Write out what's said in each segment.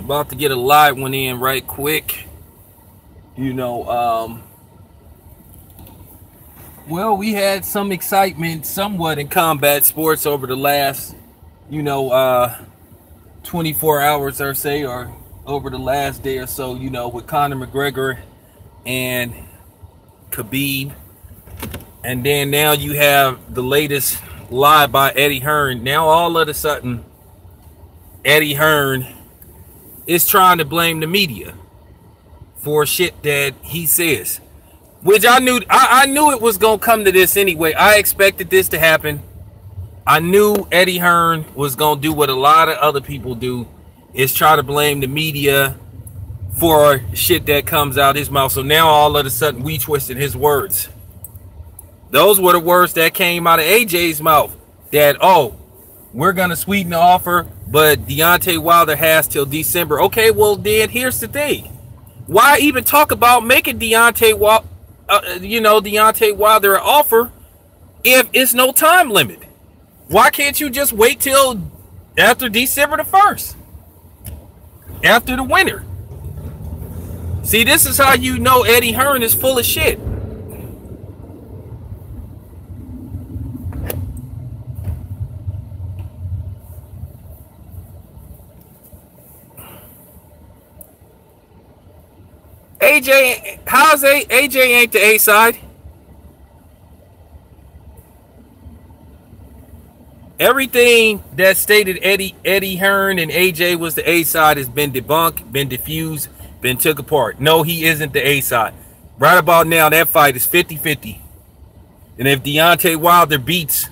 About to get a live one in right quick. Well, we had some excitement somewhat in combat sports over the last, 24 hours or say, or over the last day or so, with Conor McGregor and Khabib. And then now you have the latest lie by Eddie Hearn. Now all of a sudden, Eddie Hearn is trying to blame the media for shit that he says. Which I knew it was gonna come to this anyway. I expected this to happen. I knew Eddie Hearn was gonna do what a lot of other people do, is try to blame the media for shit that comes out his mouth. So now all of a sudden we twisted his words. Those were the words that came out of AJ's mouth. That, oh, we're gonna sweeten the offer, but Deontay Wilder has till December. Okay, well then here's the thing. Why even talk about making Deontay Wilder an offer if it's no time limit? Why can't you just wait till after December the 1st? After the winter. See, this is how you know Eddie Hearn is full of shit. AJ, how's AJ ain't the A side? Everything that stated Eddie Hearn and AJ was the A side has been debunked, been diffused, been took apart. No, he isn't the A side. Right about now, that fight is 50-50. And if Deontay Wilder beats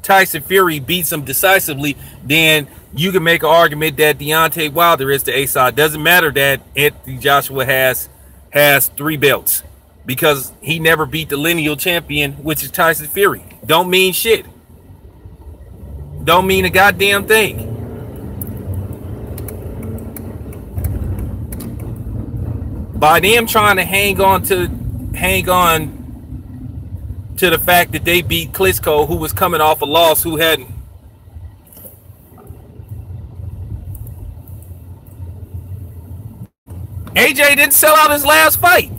Tyson Fury, beats him decisively, then you can make an argument that Deontay Wilder is the A side. Doesn't matter that Anthony Joshua has 3 belts, because he never beat the lineal champion, which is Tyson Fury. Don't mean shit. Don't mean a goddamn thing. By them trying to hang on to the fact that they beat Klitschko, who was coming off a loss, who hadn't. AJ didn't sell out his last fight.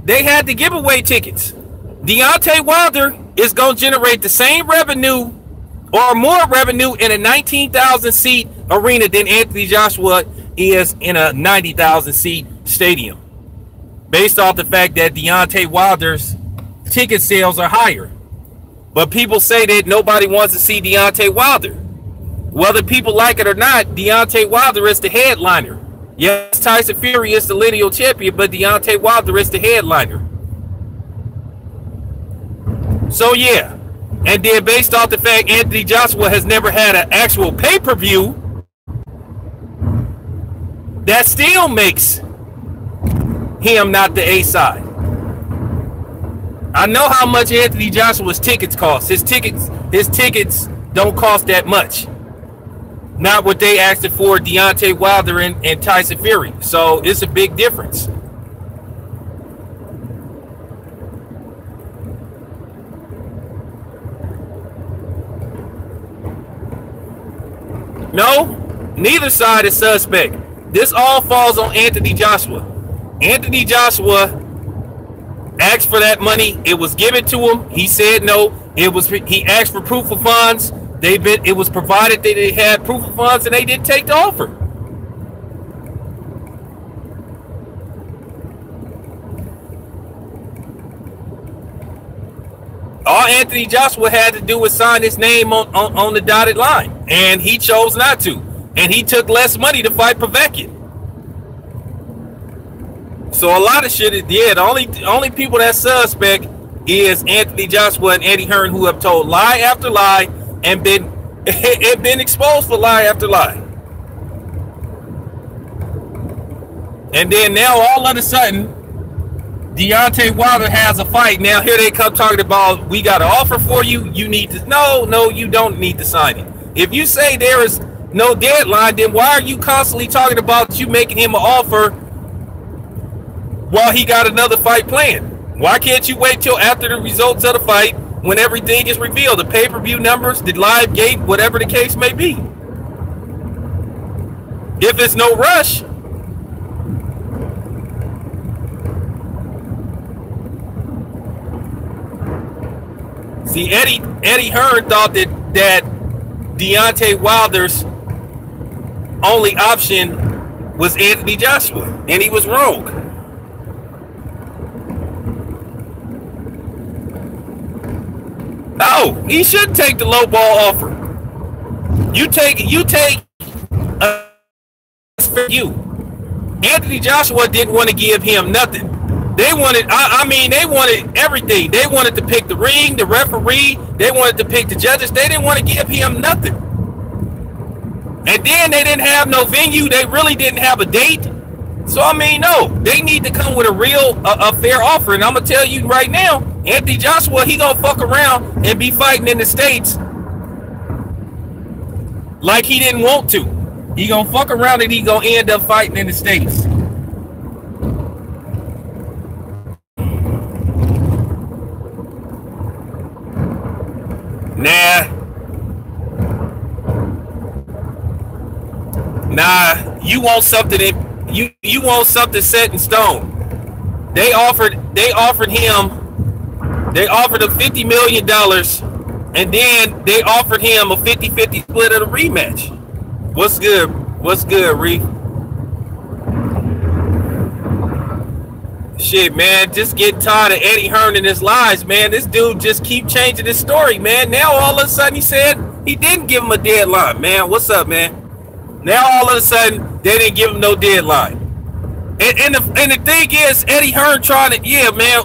They had to give away tickets. Deontay Wilder is going to generate the same revenue or more revenue in a 19,000 seat arena than Anthony Joshua is in a 90,000 seat stadium, based off the fact that Deontay Wilder's ticket sales are higher. But people say that nobody wants to see Deontay Wilder. Whether people like it or not, Deontay Wilder is the headliner. Yes, Tyson Fury is the lineal champion, but Deontay Wilder is the headliner. So yeah. And then based off the fact Anthony Joshua has never had an actual pay-per-view, that still makes him not the A side. I know how much Anthony Joshua's tickets cost. His tickets don't cost that much. Not what they asked for Deontay Wilder and Tyson Fury. So it's a big difference. No, neither side is suspect. This all falls on Anthony Joshua. Anthony Joshua asked for that money. It was given to him. He said no. He asked for proof of funds. It was provided that they had proof of funds, and they didn't take the offer. All Anthony Joshua had to do was sign his name on the dotted line, and he chose not to. And he took less money to fight Povetkin. So a lot of shit is, yeah, the only people that's suspect is Anthony Joshua and Eddie Hearn, who have told lie after lie and been exposed for lie after lie. And then now all of a sudden, Deontay Wilder has a fight. Now here they come talking about, we got an offer for you. You need to, no, you don't need to sign it. If you say there is no deadline, then why are you constantly talking about you making him an offer while he got another fight planned? Why can't you wait till after the results of the fight, when everything is revealed, the pay-per-view numbers, the live gate, whatever the case may be? if it's no rush. See, Eddie Hearn thought that Deontay Wilder's only option was Anthony Joshua, and he was wrong. No, he should take the low ball offer. You take you. Anthony Joshua didn't want to give him nothing. They wanted, they wanted everything. They wanted to pick the ring, the referee. They wanted to pick the judges. They didn't want to give him nothing. And then they didn't have no venue. They really didn't have a date. So, no, they need to come with a real, a fair offer. And I'm going to tell you right now, Anthony Joshua, he going to fuck around and be fighting in the States like he didn't want to. He going to fuck around and he going to end up fighting in the States. Nah, you want something that you want something set in stone. They offered him $50 million, and then they offered him a 50-50 split of the rematch. What's good? What's good, Reef? Shit, man, just get tired of Eddie Hearn and his lies, man. This dude just keep changing his story, man. Now all of a sudden he said he didn't give him a deadline, man. What's up, man? Now all of a sudden they didn't give him no deadline. And the thing is, Eddie Hearn trying to, yeah, man.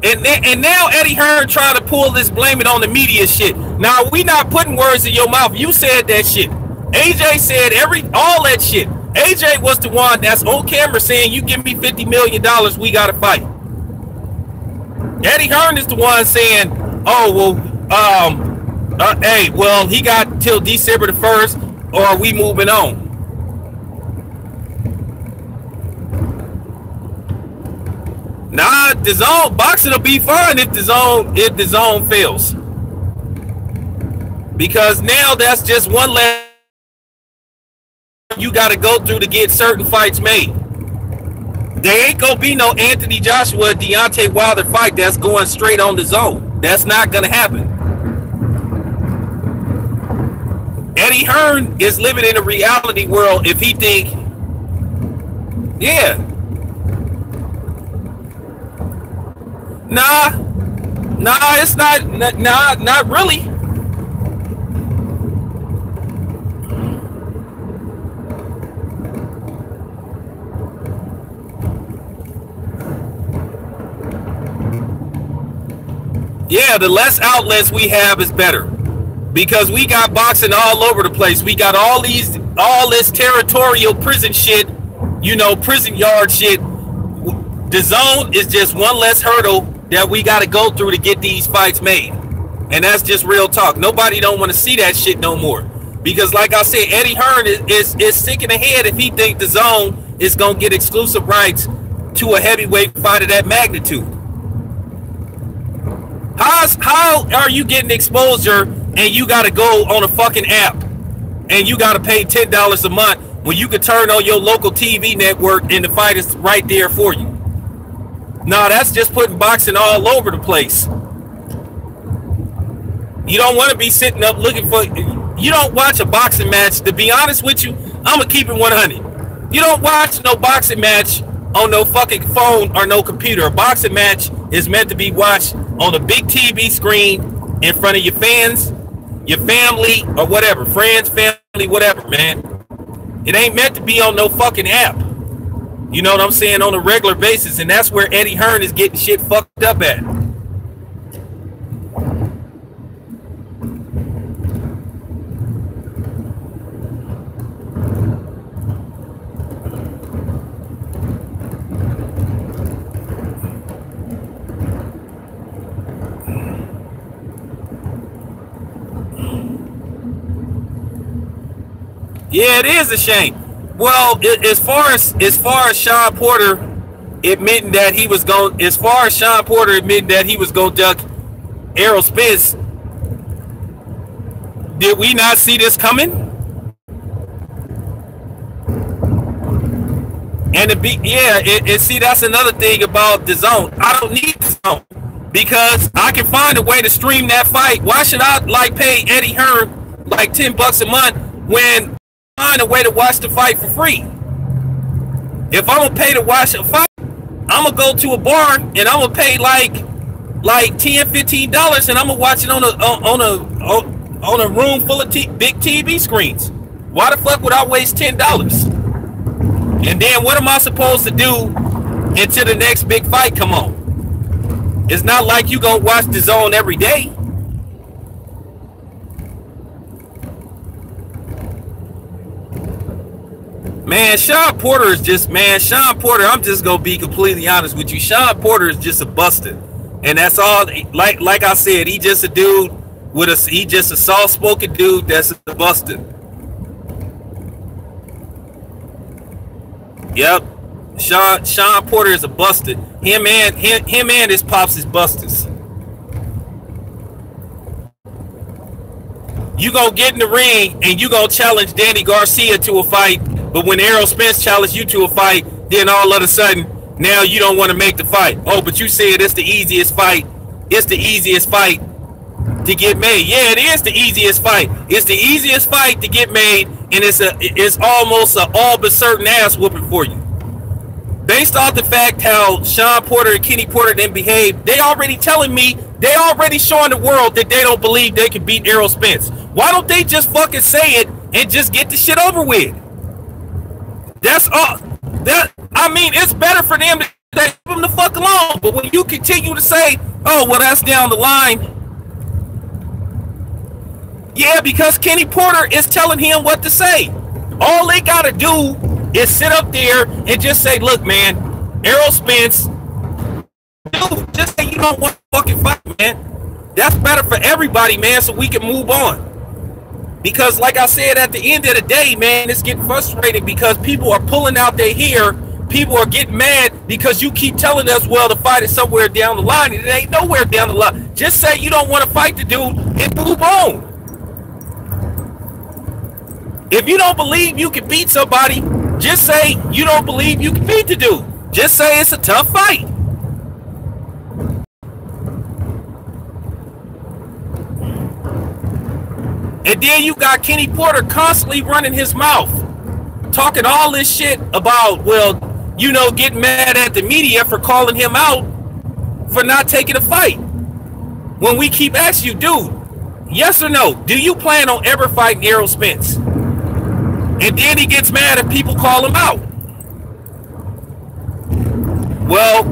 And now Eddie Hearn trying to pull this blame it on the media shit. Now we not putting words in your mouth. You said that shit. AJ said all that shit. AJ was the one that's on camera saying, you give me $50 million, we got to fight. Eddie Hearn is the one saying, oh, well, hey, well, he got till December the 1st, or are we moving on? Nah, the zone, boxing will be fine if the zone fails. Because now that's just one less you got to go through to get certain fights made. There ain't gonna be no Anthony Joshua, Deontay Wilder fight that's going straight on the zone. That's not gonna happen. Eddie Hearn is living in a reality world if he think, yeah. Nah, it's not really. Yeah, the less outlets we have is better, because we got boxing all over the place. We got all this territorial prison shit, prison yard shit. The zone is just one less hurdle that we got to go through to get these fights made, and that's just real talk. Nobody don't want to see that shit no more, because like I said, Eddie Hearn is sick in the head if he think the zone is gonna get exclusive rights to a heavyweight fight of that magnitude. How are you getting exposure and you got to go on a fucking app and you got to pay $10 a month when you can turn on your local TV network and the fight is right there for you? No, that's just putting boxing all over the place. You don't want to be sitting up looking for, you don't watch a boxing match, to be honest with you, I'm going to keep it 100. You don't watch no boxing match on no fucking phone or no computer. A boxing match is meant to be watched on a big TV screen in front of your fans, your family, or whatever, friends, family, whatever, man. It ain't meant to be on no fucking app. You know what I'm saying? On a regular basis, and that's where Eddie Hearn is getting shit fucked up at. Yeah, it is a shame. Well, as far as Sean Porter admitting that he was going, as far as Sean Porter admitting that he was going to duck Errol Spence, did we not see this coming? And to be, yeah, see, that's another thing about the zone. I don't need the zone because I can find a way to stream that fight. Why should I like pay Eddie Hearn like $10 a month when I find a way to watch the fight for free? If I'm gonna pay to watch a fight, I'm gonna go to a bar and I'm gonna pay like $10-15 and I'm gonna watch it on a room full of big TV screens. Why the fuck would I waste $10? And then what am I supposed to do until the next big fight come on? It's not like you gonna watch the zone every day. Man, Sean Porter is just, man, Sean Porter, I'm just gonna be completely honest with you. Sean Porter is just a buster. And that's all, like I said, he just a dude with a, he just a soft-spoken dude that's a buster. Yep, Sean Porter is a buster. Him and his pops is busters. You gonna get in the ring and you gonna challenge Danny Garcia to a fight, but when Errol Spence challenged you to a fight, then all of a sudden now you don't want to make the fight. Oh, but you said it's the easiest fight. It's the easiest fight to get made. Yeah, it is the easiest fight. It's the easiest fight to get made, and it's almost an all but certain ass whooping for you. Based off the fact how Sean Porter and Kenny Porter didn't behave, they already telling me, they already showing the world that they don't believe they can beat Errol Spence. Why don't they just fucking say it and just get the shit over with? That's all. That, I mean, it's better for them to leave them the fuck alone. But when you continue to say, oh, well, that's down the line. Yeah, because Kenny Porter is telling him what to say. All they got to do is sit up there and just say, look, man, Errol Spence, dude, just say you don't want to fucking fight, man. That's better for everybody, man, so we can move on. Because like I said, at the end of the day, man, it's getting frustrating because people are pulling out their hair. People are getting mad because you keep telling us, well, the fight is somewhere down the line, and it ain't nowhere down the line. Just say you don't want to fight the dude and move on. If you don't believe you can beat somebody, just say you don't believe you can beat the dude. Just say it's a tough fight. And then you got Kenny Porter constantly running his mouth, talking all this shit about, well, you know, getting mad at the media for calling him out for not taking a fight. When we keep asking you, dude, yes or no, do you plan on ever fighting Errol Spence? And then he gets mad if people call him out. Well,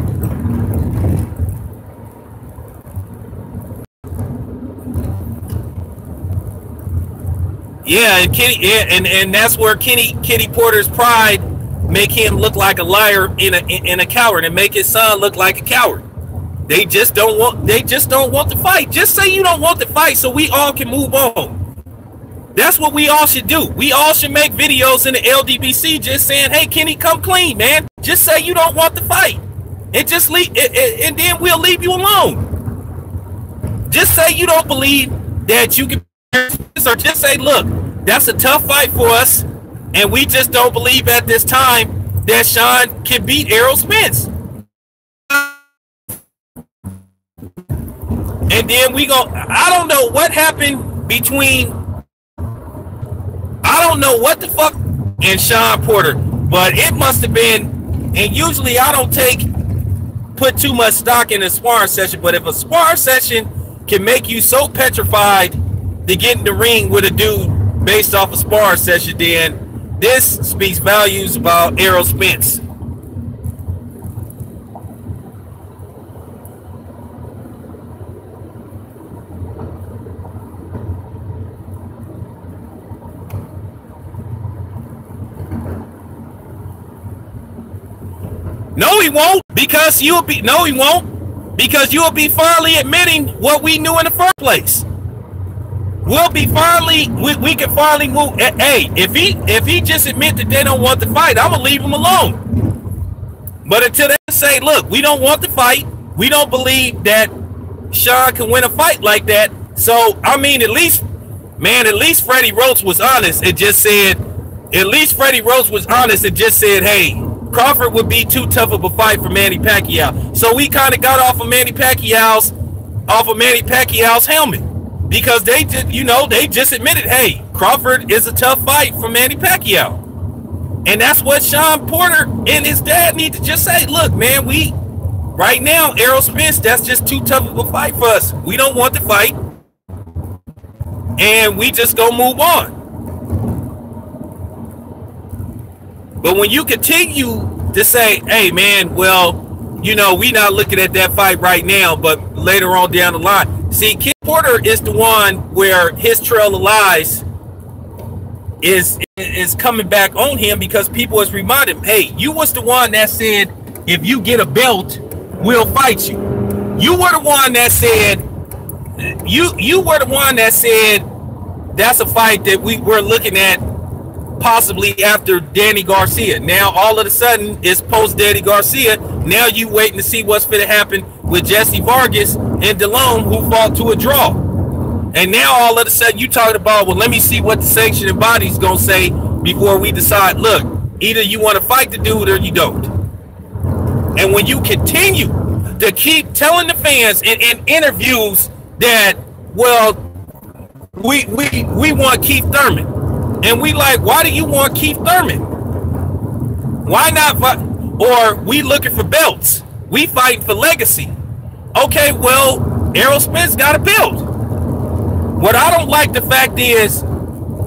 yeah, and Kenny, yeah, and that's where Kenny Porter's pride make him look like a liar and a coward, and make his son look like a coward. They just don't want the fight. Just say you don't want the fight so we all can move on. That's what we all should do. We all should make videos in the LDBC just saying, hey, Kenny, come clean, man. Just say you don't want the fight. And just leave, and then we'll leave you alone. Just say you don't believe that you can, or just say, look, that's a tough fight for us, and we just don't believe at this time that Sean can beat Errol Spence. And then we go, I don't know what happened between, I don't know what the fuck, and Sean Porter, but it must have been, and usually I don't put too much stock in a sparring session, but if a sparring session can make you so petrified to get in the ring with a dude based off a sparring session, then this speaks volumes about Errol Spence. No, he won't, because you'll be, no, he won't, because you'll be finally admitting what we knew in the first place. We'll be finally, we can finally move. Hey, if he just admit that they don't want the fight, I'm gonna leave him alone. But until they say, look, we don't want the fight, we don't believe that Sean can win a fight like that. So I mean, at least, man, at least Freddie Roach was honest and just said, hey, Crawford would be too tough of a fight for Manny Pacquiao. So we kind of got off of Manny Pacquiao's helmet because they just, you know, they just admitted, hey, Crawford is a tough fight for Manny Pacquiao. And that's what Shawn Porter and his dad need to just say, look, man, right now, Errol Spence, that's just too tough of a fight for us. We don't want the fight. And we just go move on. But when you continue to say, hey, man, well, you know, we not looking at that fight right now, but later on down the line. See, Kid Porter is the one where his trail of lies is coming back on him because people has reminded him, hey, you was the one that said, if you get a belt, we'll fight you. You were the one that said, you were the one that said that's a fight that we were looking at possibly after Danny Garcia. Now all of a sudden it's post Danny Garcia. Now you waiting to see what's going to happen with Jesse Vargas and Delone, who fought to a draw. And now all of a sudden you talking about, well, let me see what the sanctioning body's gonna say before we decide. Look, either you want to fight the dude or you don't. And when you continue to keep telling the fans in interviews that, well, we want Keith Thurman, and we like, why do you want Keith Thurman? Why not fight? Or we looking for belts? We fighting for legacy. Okay, well, Errol Spence got a belt. What I don't like the fact is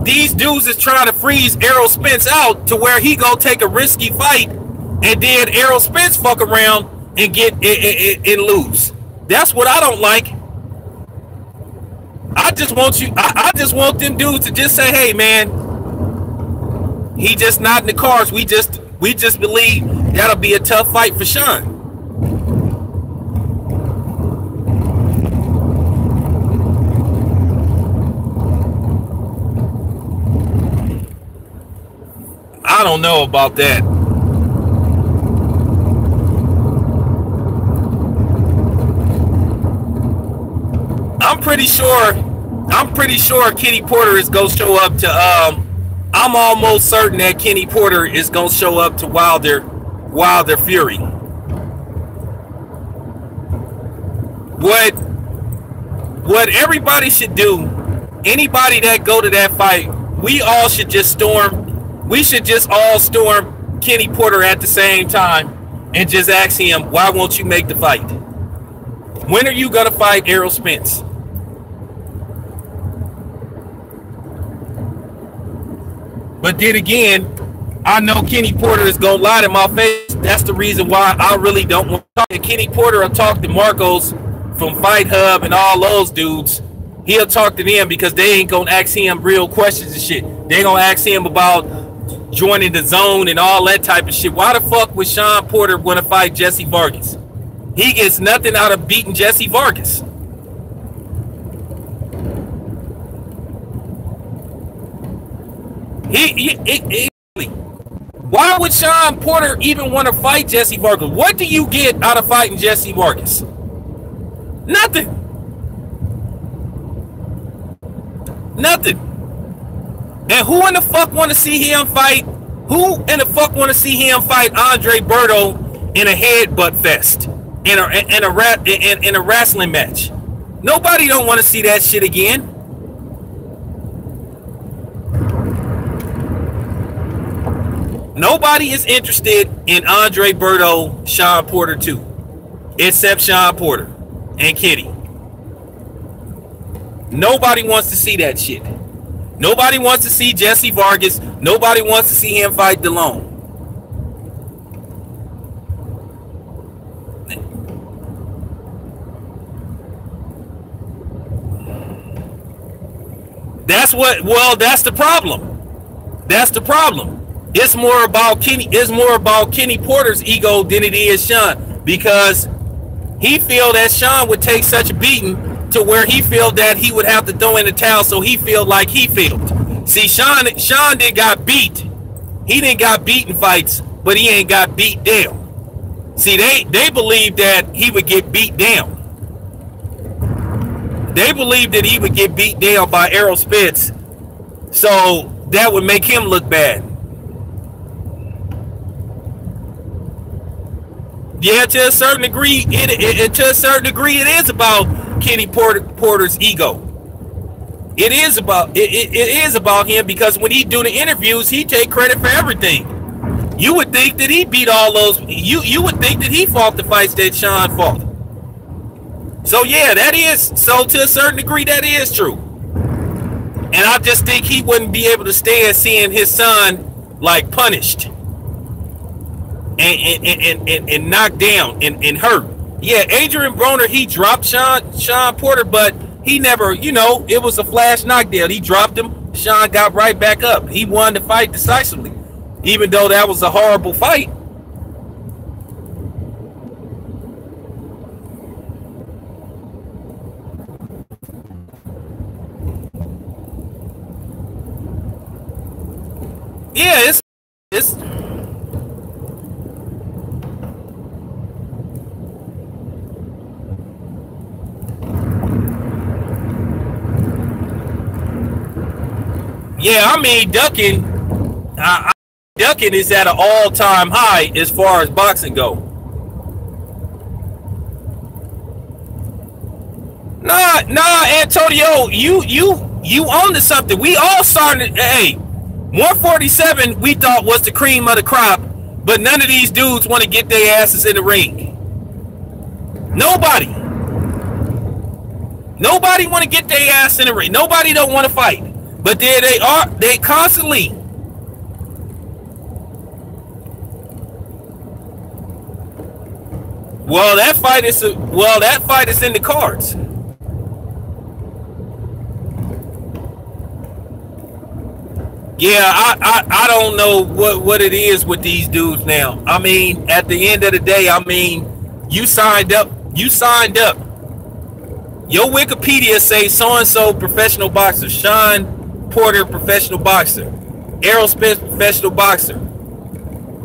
these dudes is trying to freeze Errol Spence out to where he go take a risky fight and then Errol Spence fuck around and get and lose. That's what I don't like. I just want them dudes to just say, hey man, he just not in the cards. We just believe that'll be a tough fight for Shawn. I don't know about that. I'm pretty sure Kenny Porter is gonna show up to I'm almost certain that Kenny Porter is gonna show up to Wilder Fury. What everybody should do, anybody that go to that fight, we all should just storm. We should just all storm Kenny Porter at the same time and just ask him, why won't you make the fight? When are you going to fight Errol Spence? But then again, I know Kenny Porter is going to lie to my face. That's the reason why I really don't want to talk to Kenny Porter. I'll talk to Marcos from Fight Hub and all those dudes. He'll talk to them because they ain't going to ask him real questions and shit. They're going to ask him about joining the zone and all that type of shit. Why the fuck would Shawn Porter want to fight Jesse Vargas? He gets nothing out of beating Jesse Vargas. Why would Shawn Porter even want to fight Jesse Vargas? What do you get out of fighting Jesse Vargas? Nothing. Nothing. And who in the fuck want to see him fight? Who in the fuck want to see him fight Andre Berto in a headbutt fest, in a wrestling match? Nobody don't want to see that shit again. Nobody is interested in Andre Berto, Shawn Porter too, except Shawn Porter and Kitty. Nobody wants to see that shit. Nobody wants to see Jesse Vargas. Nobody wants to see him fight Delone. That's the problem. That's the problem. It's more about Kenny Porter's ego than it is Shawn, because he feel that Shawn would take such a beating to where he feel that he would have to throw in the towel, so he feel like he failed. See, Shawn didn't got beat. He didn't got beat in fights, but he ain't got beat down. See, they believe that he would get beat down. They believe that he would get beat down by Errol Spence, so that would make him look bad. Yeah, to a certain degree, to a certain degree, it is about Kenny Porter's ego. It is about him, because when he do the interviews, he take credit for everything. You would think that he beat all those. You would think that he fought the fights that Sean fought. So yeah, that is, so to a certain degree, that is true. And I just think he wouldn't be able to stand seeing his son like punished and knocked down and hurt. Yeah, Adrian Broner, he dropped Sean Porter, but he never, it was a flash knockdown. He dropped him. Sean got right back up. He won the fight decisively, even though that was a horrible fight. Yeah, it's yeah, I mean, Ducking is at an all-time high as far as boxing go. Nah, Antonio, you on to something. We all started. Hey, 147 we thought was the cream of the crop, but none of these dudes want to get their asses in the ring. Nobody want to get their ass in the ring. Nobody don't want to fight. But there they are. They constantly. Well, that fight is in the cards. Yeah, I don't know what it is with these dudes now. I mean, at the end of the day, I mean, you signed up. Your Wikipedia say so-and-so professional boxer, Sean Porter professional boxer, Errol Spence professional boxer,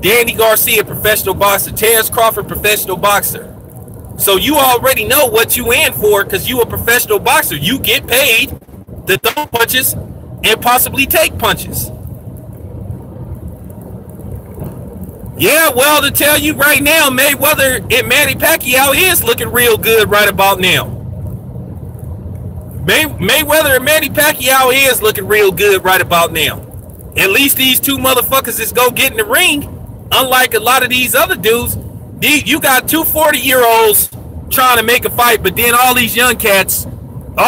Danny Garcia professional boxer, Terrence Crawford professional boxer. So you already know what you in for, because you a professional boxer. You get paid to throw punches and possibly take punches. Yeah, well, to tell you right now, Mayweather and Manny Pacquiao is looking real good right about now. Mayweather and Manny Pacquiao is looking real good right about now. At least these two motherfuckers is go get in the ring. Unlike a lot of these other dudes, you got two 40-year-olds trying to make a fight, but then all these young cats, it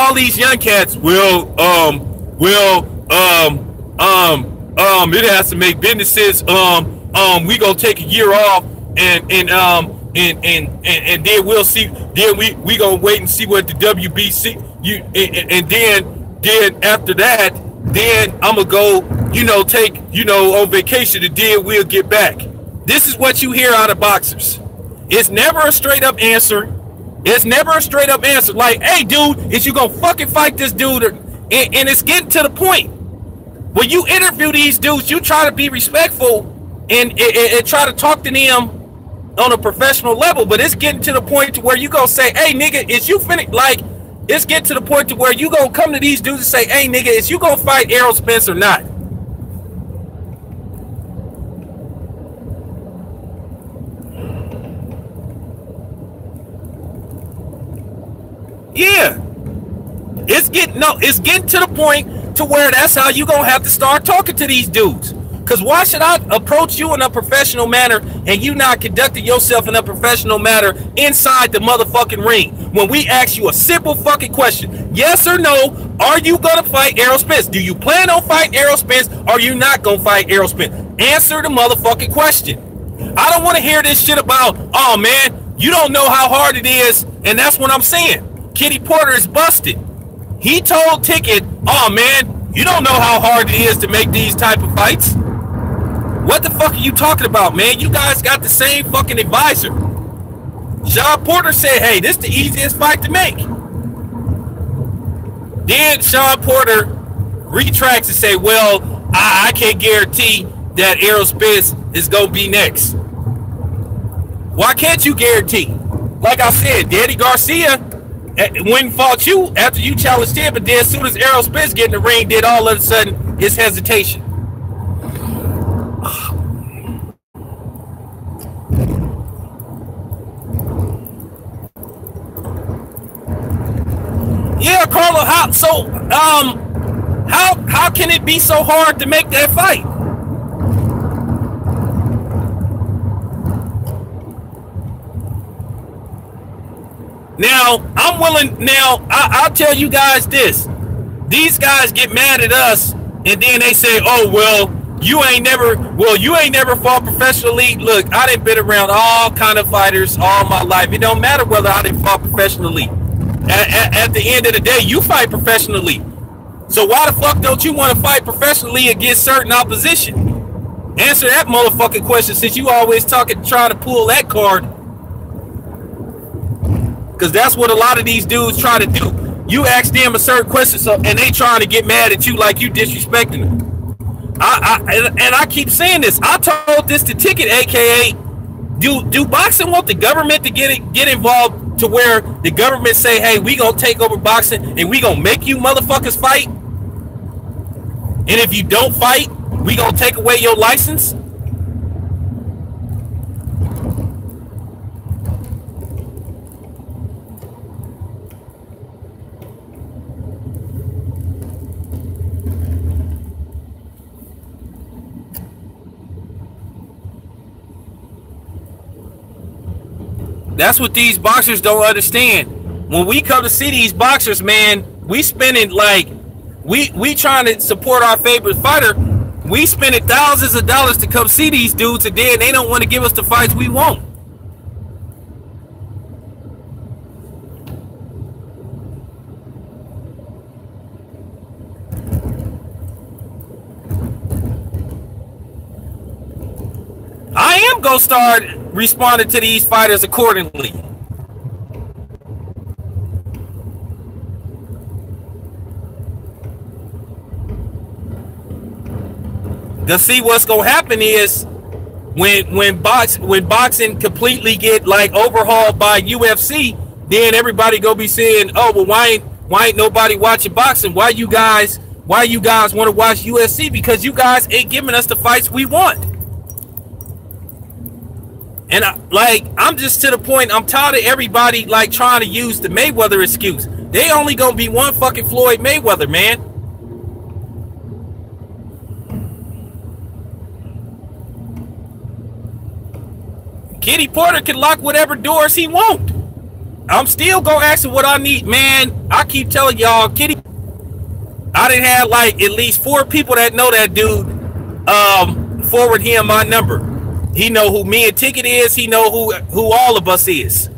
has to make businesses. We gonna take a year off, and then we'll see. Then we gonna wait and see what the WBC. And then after that, then I'm gonna go, take on vacation, and then we'll get back. This is what you hear out of boxers. It's never a straight up answer. Like, hey, dude, is you gonna fucking fight this dude? And it's getting to the point. When you interview these dudes, you try to be respectful and try to talk to them on a professional level, but it's getting to the point to where you gonna say, hey, nigga, is you finished? Like, it's getting to the point to where you gonna come to these dudes and say, hey, nigga, is you gonna fight Errol Spence or not? Yeah. It's getting to the point to where that's how you gonna have to start talking to these dudes. Because why should I approach you in a professional manner and you not conducting yourself in a professional manner inside the motherfucking ring? When we ask you a simple fucking question, yes or no, are you gonna fight Errol Spence? Do you plan on fighting Errol Spence, or are you not gonna fight Errol Spence? Answer the motherfucking question. I don't want to hear this shit about, oh man, you don't know how hard it is, and that's what I'm saying. Kenny Porter is busted. He told Ticket, oh man, you don't know how hard it is to make these type of fights. What the fuck are you talking about, man? You guys got the same fucking advisor. Sean Porter said, hey, this is the easiest fight to make. Then Sean Porter retracts and say, well, I can't guarantee that Errol Spence is going to be next. Why can't you guarantee? Like I said, Danny Garcia went and fought you after you challenged him, but then as soon as Errol Spence get in the ring, did all of a sudden his hesitation. how can it be so hard to make that fight? Now, I'm willing. Now, I'll tell you guys this. These guys get mad at us, and then they say, oh, well, you ain't never fought professionally. Look, I done been around all kind of fighters all my life. It don't matter whether I done fought professionally. At the end of the day, you fight professionally. So why the fuck don't you want to fight professionally against certain opposition? Answer that motherfucking question, since you always trying to pull that card. Because that's what a lot of these dudes try to do. You ask them a certain question, and they trying to get mad at you like you disrespecting them. I keep saying this. I told this to Ticket, aka, do boxing want the government to get involved to where the government say, hey, we gonna take over boxing and we gonna make you motherfuckers fight? And if you don't fight, we gonna take away your license? That's what these boxers don't understand. When we come to see these boxers, man, we spending like, we trying to support our favorite fighter. We spending thousands of dollars to come see these dudes, and then they don't want to give us the fights we want. I am gonna start responding to these fighters accordingly. To see what's gonna happen is when boxing completely get like overhauled by UFC, then everybody gonna be saying, oh, well, why ain't nobody watching boxing? Why you guys want to watch UFC? Because you guys ain't giving us the fights we want. And I'm just to the point, I'm tired of everybody like trying to use the Mayweather excuse. They only gonna be one fucking Floyd Mayweather, man. Kitty Porter can lock whatever doors he want. I'm still gonna ask him what I need, man. I keep telling y'all, Kitty, I done had like at least 4 people that know that dude forward him my number. He know who me and Ticket is. He know who all of us is.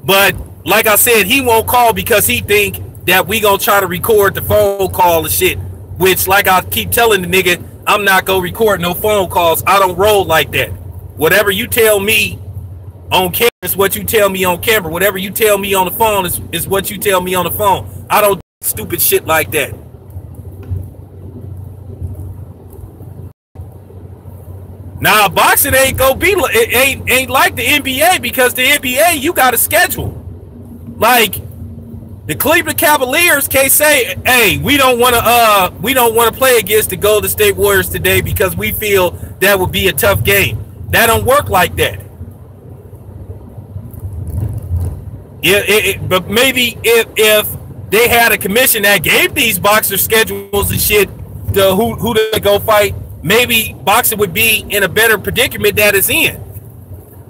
But like I said, he won't call because he think that we gonna try to record the phone call and shit. Which, like I keep telling the nigga, I'm not gonna record no phone calls. I don't roll like that. Whatever you tell me on camera is what you tell me on camera. Whatever you tell me on the phone is what you tell me on the phone. I don't do stupid shit like that. Now, boxing ain't gonna be, it ain't like the NBA, because the NBA, you got a schedule. Like the Cleveland Cavaliers can't say, hey, we don't want to play against the Golden State Warriors today because we feel that would be a tough game. That don't work like that. But maybe if they had a commission that gave these boxers schedules and shit to who to go fight, maybe boxing would be in a better predicament that it's in.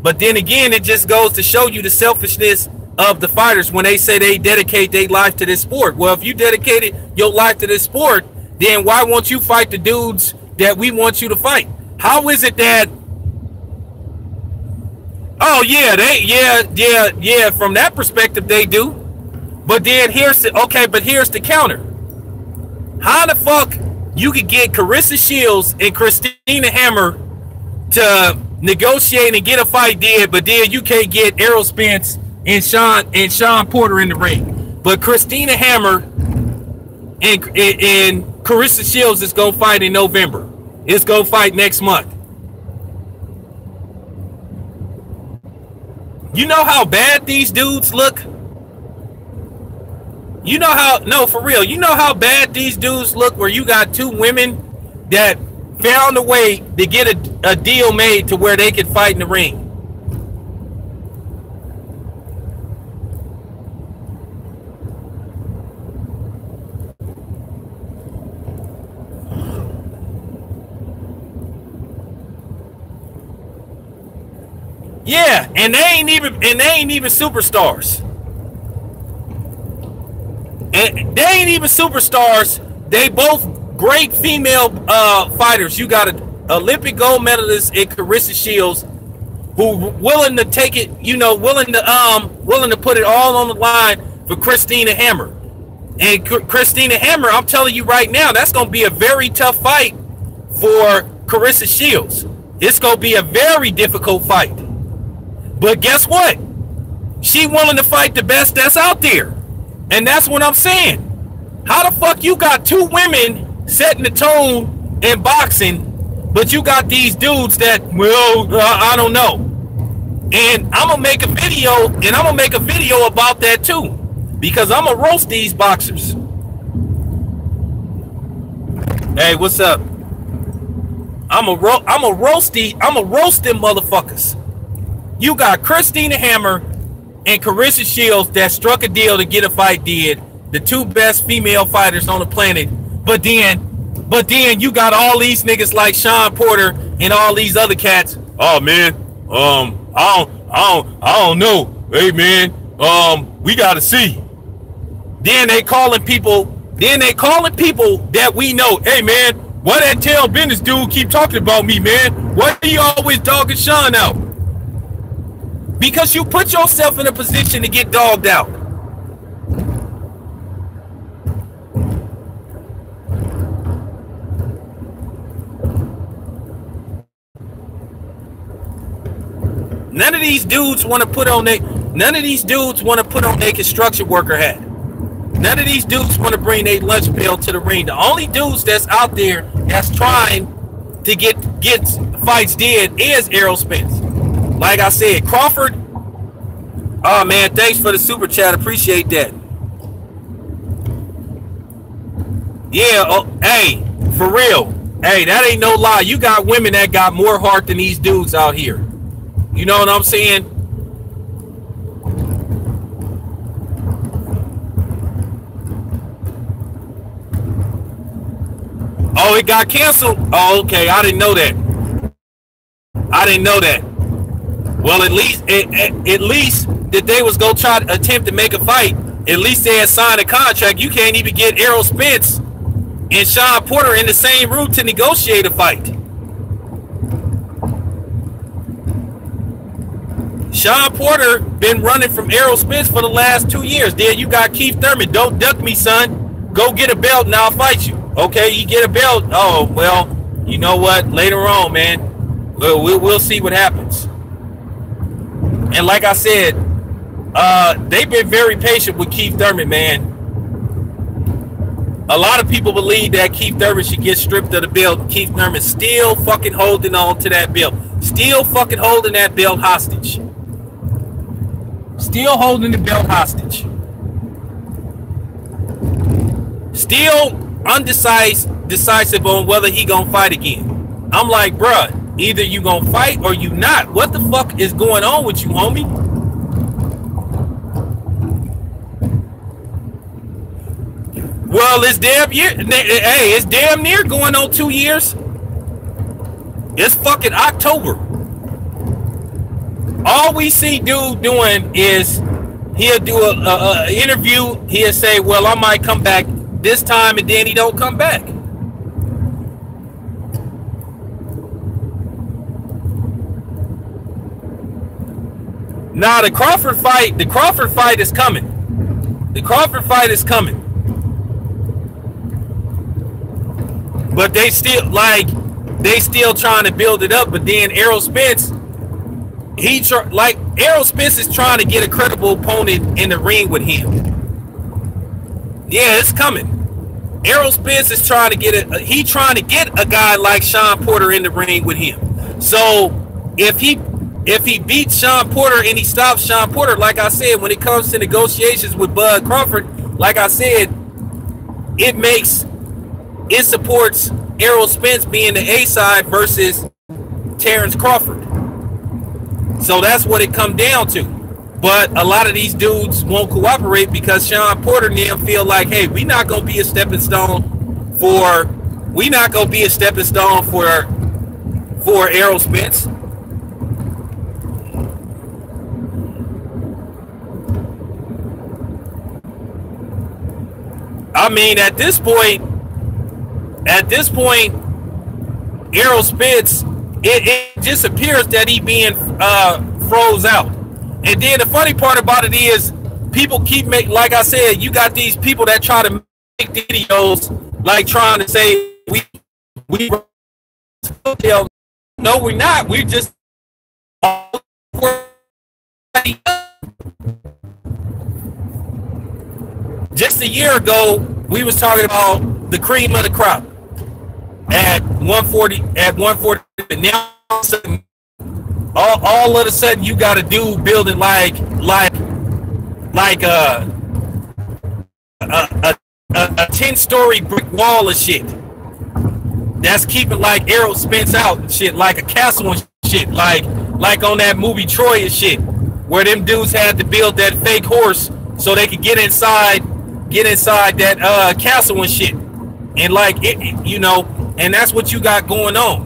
But then again, it just goes to show you the selfishness of the fighters when they say they dedicate their life to this sport. Well, if you dedicated your life to this sport, then why won't you fight the dudes that we want you to fight? How is it that, oh yeah, from that perspective they do. But then here's the counter. How the fuck you could get Carissa Shields and Christina Hammer to negotiate and get a fight did, but then you can't get Errol Spence and Sean Porter in the ring? But Christina Hammer and Carissa Shields is gonna fight in November. It's gonna fight next month. You know how bad these dudes look? You know how, no, for real, you know how bad these dudes look where you got 2 women that found a way to get a deal made to where they can fight in the ring. Yeah, and they ain't even superstars. And they ain't even superstars. They both great female fighters. You got an Olympic gold medalist in Claressa Shields, who willing to take it, willing to put it all on the line for Christina Hammer. And Christina Hammer, I'm telling you right now, that's going to be a very tough fight for Claressa Shields. It's going to be a very difficult fight. But guess what? She willing to fight the best that's out there. And that's what I'm saying. How the fuck you got two women setting the tone in boxing, but you got these dudes that, I don't know. And I'm gonna make a video, about that too, because I'm gonna roast these boxers. Hey, what's up? I'm gonna roast them motherfuckers. You got Christina Hammer and Claressa Shields that struck a deal to get a fight did, the two best female fighters on the planet. But then you got all these niggas like Sean Porter and all these other cats. Oh man, I don't know. Hey man, we gotta see. Then they calling people that we know. Hey man, why that tail business dude keep talking about me, man? Why are you always dogging Sean out? Because you put yourself in a position to get dogged out. None of these dudes want to put on their construction worker hat. None of these dudes want to bring their lunch pail to the ring. The only dudes that's out there that's trying to get fights did is Errol Spence. Like I said, Crawford. Oh man, thanks for the super chat. Appreciate that. Yeah, hey, for real. Hey, that ain't no lie. You got women that got more heart than these dudes out here. You know what I'm saying? Oh, it got canceled? Oh, okay. I didn't know that. Well, at least that they was gonna try to attempt to make a fight. At least they had signed a contract. You can't even get Errol Spence and Sean Porter in the same room to negotiate a fight. Sean Porter been running from Errol Spence for the last 2 years. Then you got Keith Thurman. Don't duck me, son. Go get a belt and I'll fight you. Okay, you get a belt. Oh, well, you know what? Later on, man, we'll see what happens. And like I said, they've been very patient with Keith Thurman, man. A lot of people believe that Keith Thurman should get stripped of the belt. Keith Thurman still fucking holding on to that belt. Still fucking holding that belt hostage. Still holding the belt hostage. Still undecisive on whether he gonna fight again. I'm like, bruh, either you gonna fight or you not. What the fuck is going on with you, homie? Well, it's damn near going on 2 years. It's fucking October. All we see dude doing is he'll do a interview. He'll say, well, I might come back this time, and then he don't come back. Nah, the Crawford fight is coming. The Crawford fight is coming. But they still trying to build it up. But then Errol Spence, Errol Spence is trying to get a credible opponent in the ring with him. Yeah, it's coming. Errol Spence is trying to get a guy like Sean Porter in the ring with him. So if he beats Sean Porter and he stops Sean Porter, like I said, when it comes to negotiations with Bud Crawford, like I said, it supports Errol Spence being the A side versus Terrence Crawford. So that's what it come down to. But a lot of these dudes won't cooperate because Sean Porter and them feel like, hey, we're not gonna be a stepping stone for Errol Spence. I mean, at this point, Errol Spence, it just appears that he being froze out. And then the funny part about it is, people keep making, like I said, you got these people that try to make videos like trying to say we no, we're not. We're just a year ago we was talking about the cream of the crop at 140 now all of a sudden you got a dude building like a 10-story brick wall of shit that's keeping like Errol Spence out and shit, like a castle and shit, like on that movie Troy and shit, where them dudes had to build that fake horse so they could get inside that castle and shit, and like it, you know, and that's what you got going on.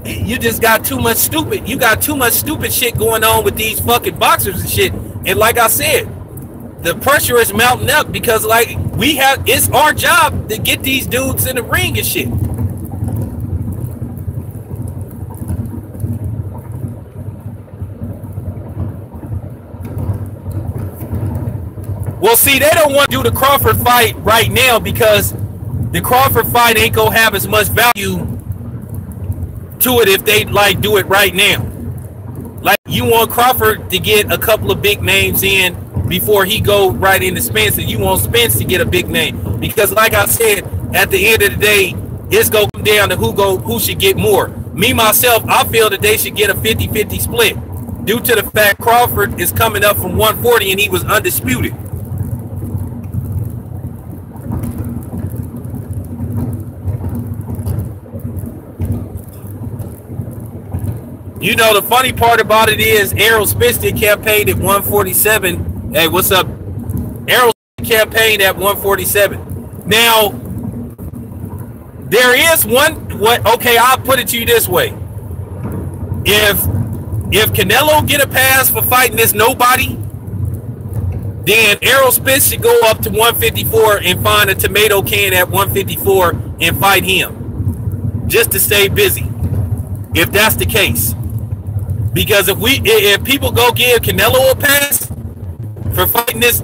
You just got too much stupid. You got too much stupid shit going on with these fucking boxers and shit. And like I said, the pressure is mounting up because like it's our job to get these dudes in the ring and shit. Well, see, they don't want to do the Crawford fight right now because the Crawford fight ain't gonna have as much value to it if they like do it right now. Like, you want Crawford to get a couple of big names in before he go right into Spence, and you want Spence to get a big name because, like I said, at the end of the day, it's gonna come down to who should get more. Me myself, I feel that they should get a 50-50 split due to the fact Crawford is coming up from 140 and he was undisputed. You know, the funny part about it is Errol Spence did campaign at 147. Hey, what's up? Errol campaigned at 147. Now, there is okay, I'll put it to you this way. If Canelo get a pass for fighting this nobody, then Errol Spence should go up to 154 and find a tomato can at 154 and fight him. Just to stay busy. If that's the case. Because if people go give Canelo a pass for fighting this,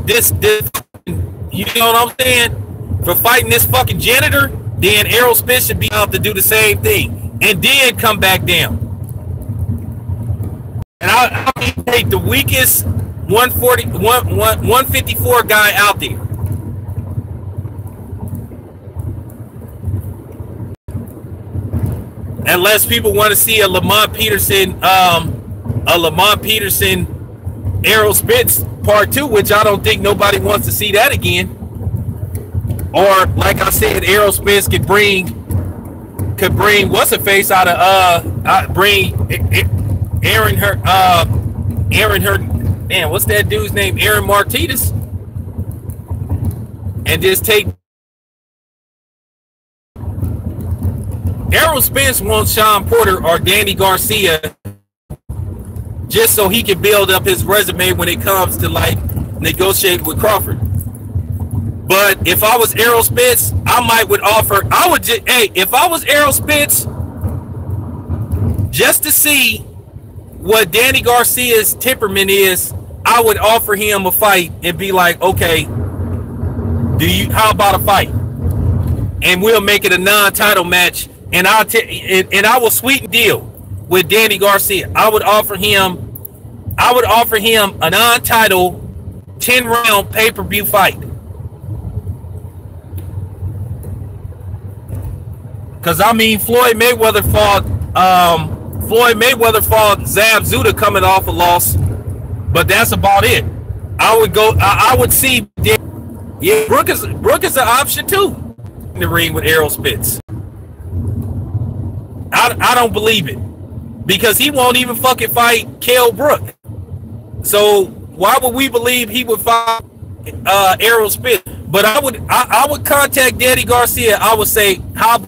you know what I'm saying? For fighting this fucking janitor, then Errol Spence should be able to do the same thing and then come back down. And I take the weakest 154 guy out there. Unless people want to see a Lamont Peterson, Errol Spence part 2, which I don't think nobody wants to see that again. Or like I said, Errol Spence could bring what's her face out of bring Aaron man, what's that dude's name? Aaron Martinez, and just take. Errol Spence wants Sean Porter or Danny Garcia just so he can build up his resume when it comes to like negotiating with Crawford. But if I was Errol Spence, if I was Errol Spence, just to see what Danny Garcia's temperament is, I would offer him a fight and be like, okay, how about a fight? And we'll make it a non-title match. And I will sweeten deal with Danny Garcia. I would offer him a non-title 10-round pay-per-view fight. Cause I mean, Floyd Mayweather fought Zab Zuda coming off a loss, but that's about it. I would see. Yeah, Brooke is an option too in the ring with Errol Spence. I don't believe it because he won't even fucking fight Kell Brook. So why would we believe he would fight Errol Spence? But I would contact Danny Garcia. I would say, how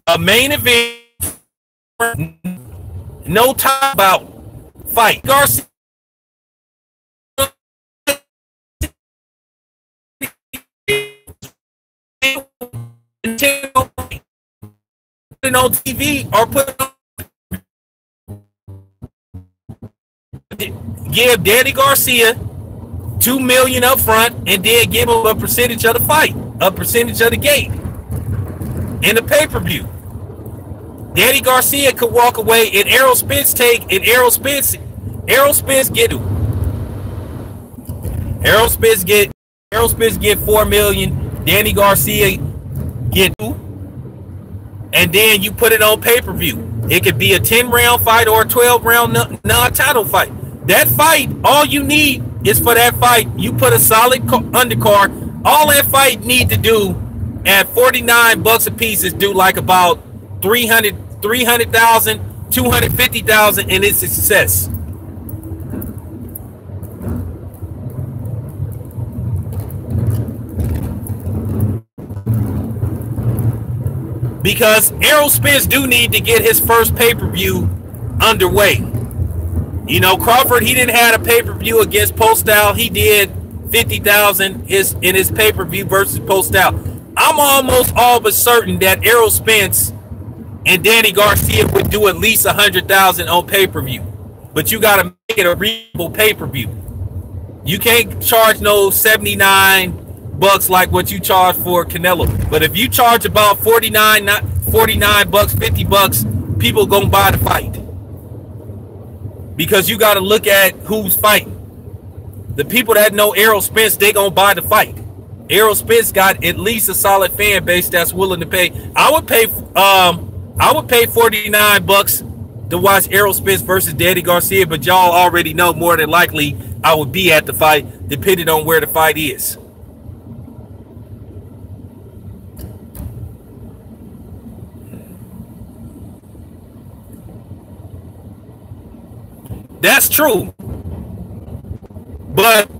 a main event, no time about fight Garcia. it on TV or put it on, give Danny Garcia $2 million up front and then give him a percentage of the fight, a percentage of the gate in the pay-per-view. Danny Garcia could walk away and Errol Spence get 4 million, Danny Garcia get 2, and then you put it on pay-per-view. It could be a 10-round fight or a 12-round non-title fight. That fight, all you need is for that fight, you put a solid undercard. All that fight need to do at $49 a piece is do like about 300,000, 250,000, and it's a success. Because Errol Spence do need to get his first pay-per-view underway. You know, Crawford, he didn't have a pay-per-view against Postal. He did 50,000 in his pay-per-view versus Postal. I'm almost all but certain that Errol Spence and Danny Garcia would do at least 100,000 on pay-per-view. But you got to make it a reasonable pay-per-view. You can't charge no $79 like what you charge for Canelo. But if you charge about $49, $50, people gonna buy the fight. Because you got to look at who's fighting. The people that know Errol Spence, they gonna buy the fight. Errol Spence got at least a solid fan base that's willing to pay. I would pay $49 to watch Errol Spence versus Danny Garcia, but y'all already know more than likely I would be at the fight, depending on where the fight is. That's true. But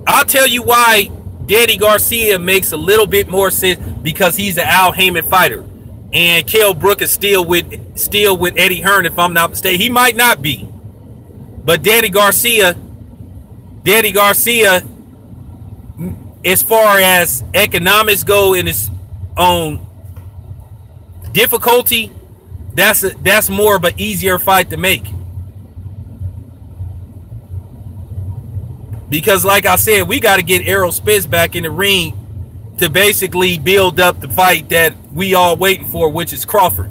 I'll tell you why Danny Garcia makes a little bit more sense, because he's an Al Heyman fighter. And Kell Brook is still with Eddie Hearn, if I'm not mistaken. He might not be. But Danny Garcia, as far as economics go in his own difficulty, that's more of an easier fight to make. Because like I said, we got to get Errol Spence back in the ring to basically build up the fight that we all waiting for, which is Crawford.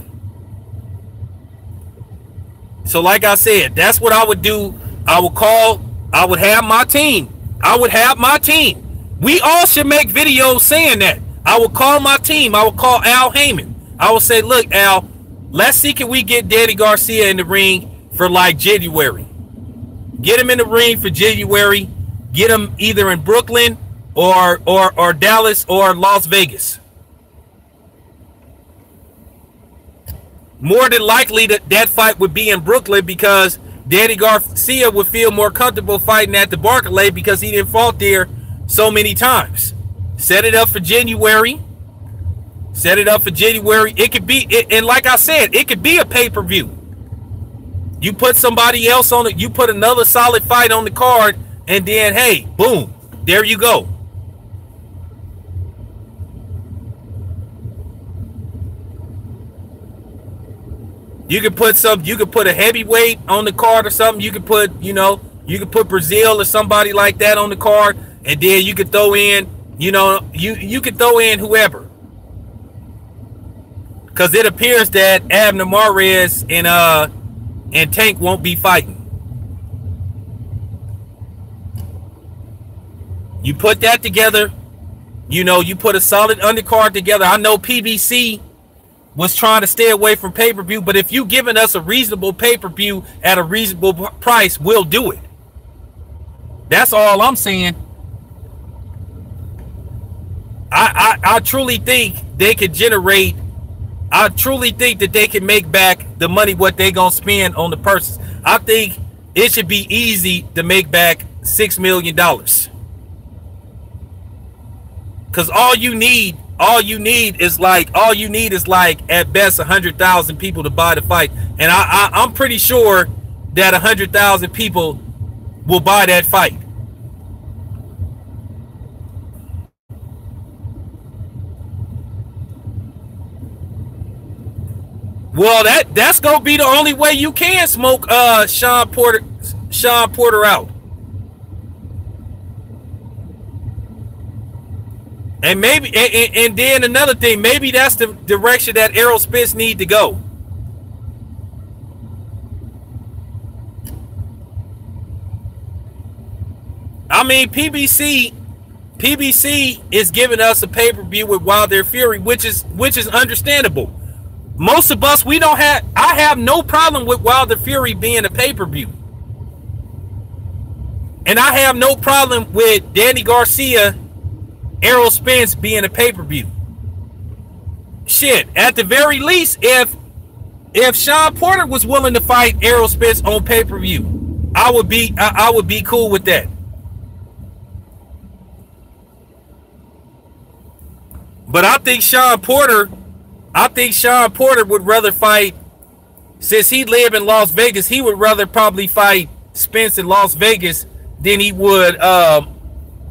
So like I said, that's what I would do. I would have my team. We all should make videos saying that. I would call my team. I would call Al Heyman. I would say, look, Al, let's see, can we get Danny Garcia in the ring for like January? Get him in the ring for January. Get him either in Brooklyn or Dallas or Las Vegas. More than likely that fight would be in Brooklyn, because Danny Garcia would feel more comfortable fighting at the Barclay because he didn't fought there so many times. Set it up for January. It could be, and like I said, it could be a pay-per-view. You put somebody else on it. You put another solid fight on the card, and then, hey, boom, there you go. You could put a heavyweight on the card or something. You could put, you could put Brazil or somebody like that on the card, and then you could throw in, you could throw in whoever. Because it appears that Abner Mares and Tank won't be fighting. You put that together, you put a solid undercard together. I know PBC was trying to stay away from pay-per-view, but if you giving us a reasonable pay-per-view at a reasonable price, we'll do it. That's all I'm saying. I truly think they could generate, I truly think that they can make back the money what they gonna spend on the purses. I think it should be easy to make back $6 million. Because all you need is like at best 100,000 people to buy the fight, and I'm pretty sure that 100,000 people will buy that fight. Well, that's gonna be the only way you can smoke Shawn Porter out. And maybe and then another thing, maybe that's the direction that Errol Spence need to go. I mean, PBC is giving us a pay-per-view with Wilder Fury, which is understandable. Most of us, I have no problem with Wilder Fury being a pay-per-view. And I have no problem with Danny Garcia, Errol Spence being a pay-per-view. Shit, at the very least, if Shawn Porter was willing to fight Errol Spence on pay-per-view, I would be cool with that. But I think Shawn Porter would rather fight, since he live in Las Vegas, he would rather probably fight Spence in Las Vegas than he would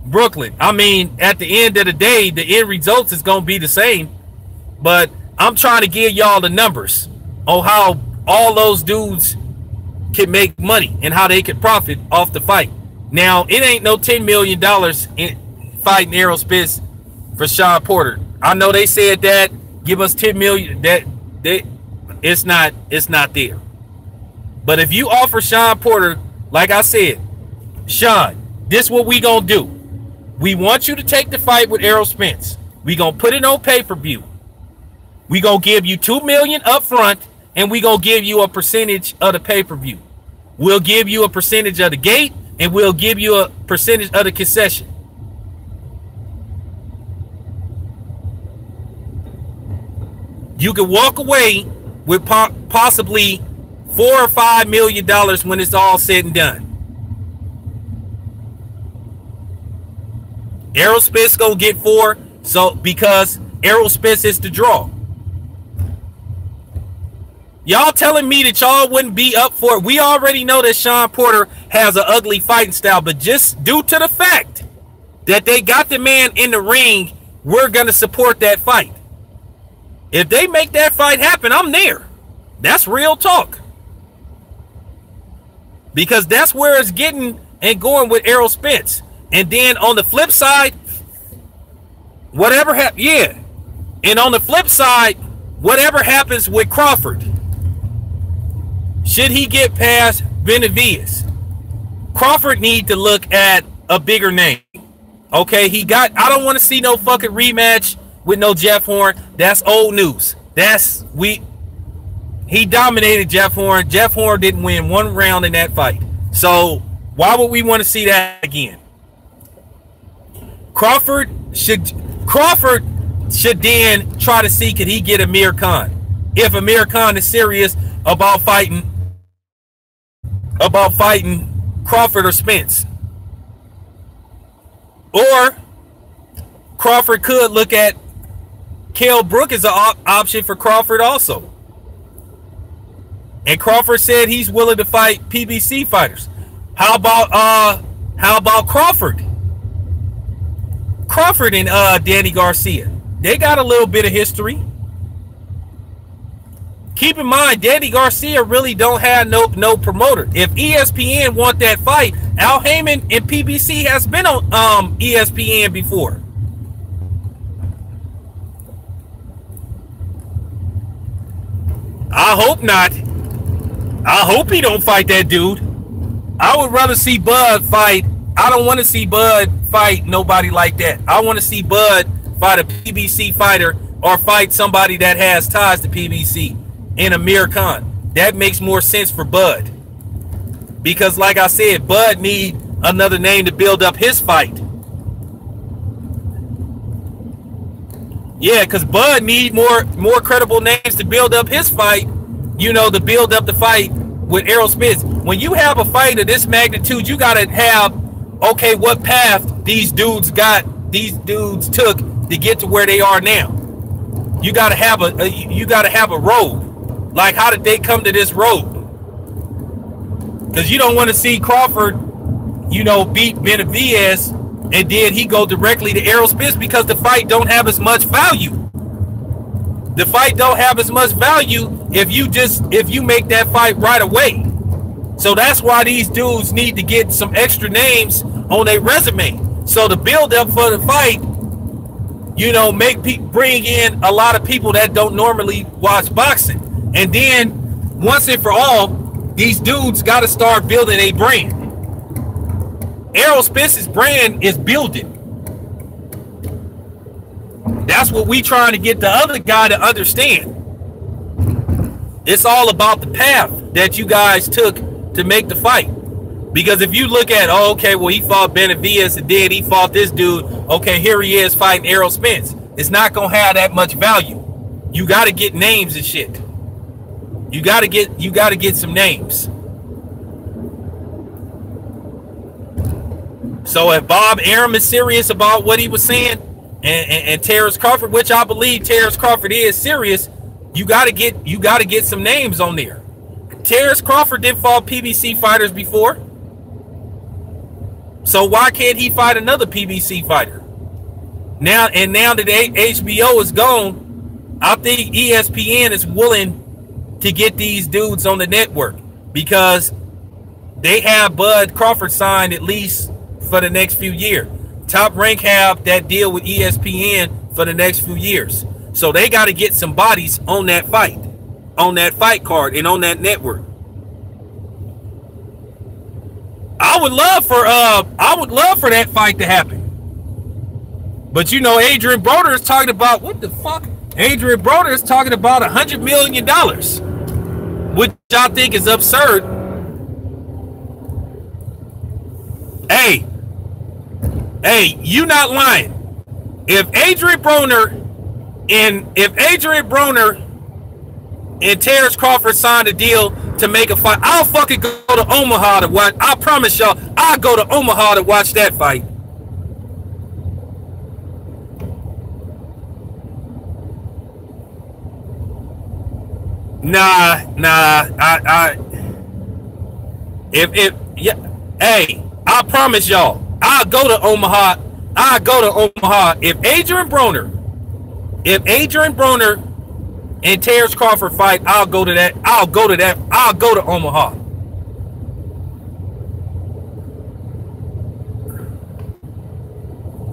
Brooklyn. I mean, at the end of the day, the end results is going to be the same. But I'm trying to give y'all the numbers on how all those dudes can make money and how they can profit off the fight. Now, it ain't no $10 million in fighting Errol Spence for Shawn Porter. I know they said that, give us $10 million. It's not there. But if you offer Shawn Porter, like I said, Shawn, this is what we gonna do. We want you to take the fight with Errol Spence. We gonna put it on pay-per-view. We gonna give you $2 million up front, and we gonna give you a percentage of the pay-per-view. We'll give you a percentage of the gate, and we'll give you a percentage of the concession. You can walk away with possibly $4 or $5 million when it's all said and done. Errol Spence gonna get 4, so because Errol Spence is the draw. Y'all telling me that y'all wouldn't be up for it? We already know that Shawn Porter has an ugly fighting style, but just due to the fact that they got the man in the ring, we're gonna support that fight. If they make that fight happen, I'm there. That's real talk. Because that's where it's getting and going with Errol Spence. And then on the flip side, whatever happens, yeah. And on the flip side, whatever happens with Crawford, should he get past Benavidez, Crawford need to look at a bigger name. Okay, I don't want to see no fucking rematch with no Jeff Horn. That's old news. He dominated Jeff Horn. Jeff Horn didn't win one round in that fight. So why would we want to see that again? Crawford should then try to see, could he get Amir Khan? If Amir Khan is serious about fighting Crawford or Spence. Or Crawford could look at Kell Brook as an option for Crawford also. And Crawford said he's willing to fight PBC fighters. How about Crawford? Crawford and Danny Garcia. They got a little bit of history. Keep in mind, Danny Garcia really don't have no promoter. If ESPN want that fight, Al Heyman and PBC has been on ESPN before. I hope not. I hope he don't fight that dude. I would rather see Bud fight. I don't want to see Bud fight nobody like that. I want to see Bud fight a PBC fighter or fight somebody that has ties to PBC and Amir Khan. That makes more sense for Bud. Because like I said, Bud need another name to build up his fight. Yeah, because Bud need more credible names to build up his fight, you know, to build up the fight with Errol Spence. When you have a fight of this magnitude, you got to have, okay, what path these dudes took to get to where they are now. You got to have a road. Like, how did they come to this road? Because you don't want to see Crawford, you know, beat Benavidez and then he go directly to Errol Spence because the fight don't have as much value. The fight don't have as much value if you make that fight right away. So that's why these dudes need to get some extra names on their resume. So the build up for the fight, you know, bring in a lot of people that don't normally watch boxing. And then once and for all, these dudes got to start building a brand. Errol Spence's brand is building. That's what we trying to get the other guy to understand. It's all about the path that you guys took to make the fight. Because if you look at, oh, okay, well, he fought Benavidez and then he fought this dude. Okay, here he is fighting Errol Spence. It's not going to have that much value. You got to get names and shit. You got to get some names. So if Bob Arum is serious about what he was saying, and Terrence Crawford, which I believe Terrence Crawford is serious, you got to get some names on there. Terrence Crawford didn't fight PBC fighters before, so why can't he fight another PBC fighter? Now that HBO is gone, I think ESPN is willing to get these dudes on the network because they have Bud Crawford signed at least for the next few years. Top Rank have that deal with ESPN for the next few years. So they got to get some bodies on that fight card and on that network. I would love for that fight to happen. But you know, Adrian Broner is talking about what the fuck? Adrian Broner is talking about $100 million, which I think is absurd. Hey, you not lying. If Adrian Broner and Terrence Crawford signed a deal to make a fight, I'll fucking go to Omaha to watch. I promise y'all, I'll go to Omaha to watch that fight. Hey, I promise y'all, I'll go to Omaha. If Adrian Broner and Terrence Crawford fight, I'll go to that. I'll go to Omaha.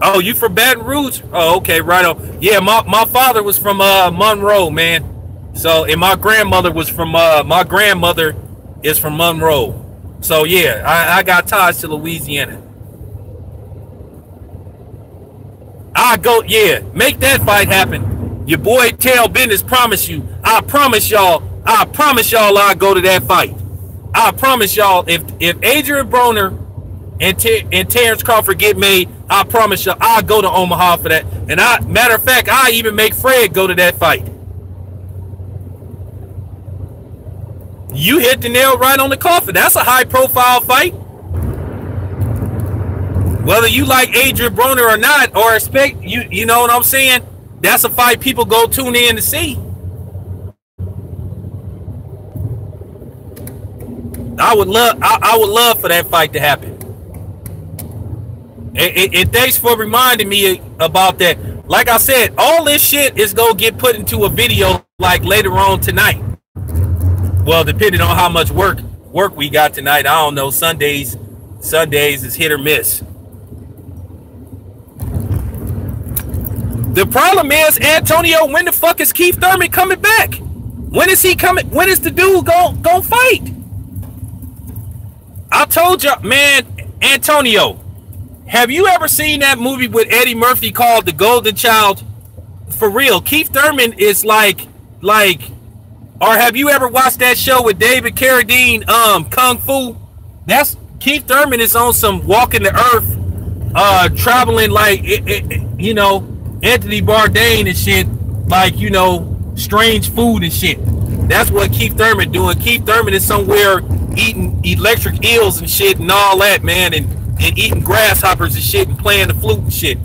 Oh, you from Baton Rouge? Oh, okay, right on. Yeah, my father was from Monroe, man. So, and my grandmother was from my grandmother is from Monroe. So yeah, I got ties to Louisiana. I go, yeah, make that fight happen. Your boy Tell Business promise you. I promise y'all I'll go to that fight. I promise y'all, if Adrian Broner and Terrence Crawford get made, I promise y'all I'll go to Omaha for that. And matter of fact, I even make Fred go to that fight. You hit the nail right on the coffin. That's a high-profile fight. Whether you like Adrian Broner or not, or expect you know what I'm saying? That's a fight people go tune in to see. I would love for that fight to happen. And thanks for reminding me about that. Like I said, all this shit is gonna get put into a video like later on tonight. Well, depending on how much work we got tonight, I don't know. Sundays is hit or miss. The problem is, Antonio, when the fuck is Keith Thurman coming back? When is he coming? When is the dude gonna fight? I told you, man, Antonio, have you ever seen that movie with Eddie Murphy called The Golden Child? For real, Keith Thurman is like, or have you ever watched that show with David Carradine, Kung Fu? That's Keith Thurman is on some walking the earth, traveling like, you know, Anthony Bourdain and shit, like, you know, strange food and shit. That's what Keith Thurman doing. Keith Thurman is somewhere eating electric eels and shit and all that, man, and eating grasshoppers and shit and playing the flute and shit.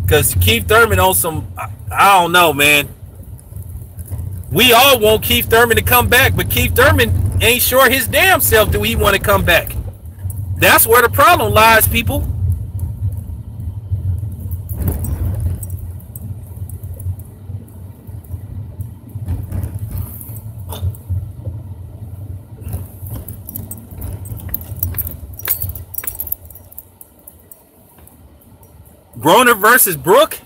Because Keith Thurman on some, I don't know, man. We all want Keith Thurman to come back, but Keith Thurman ain't sure his damn self do he want to come back. That's where the problem lies, people. Broner versus Brook,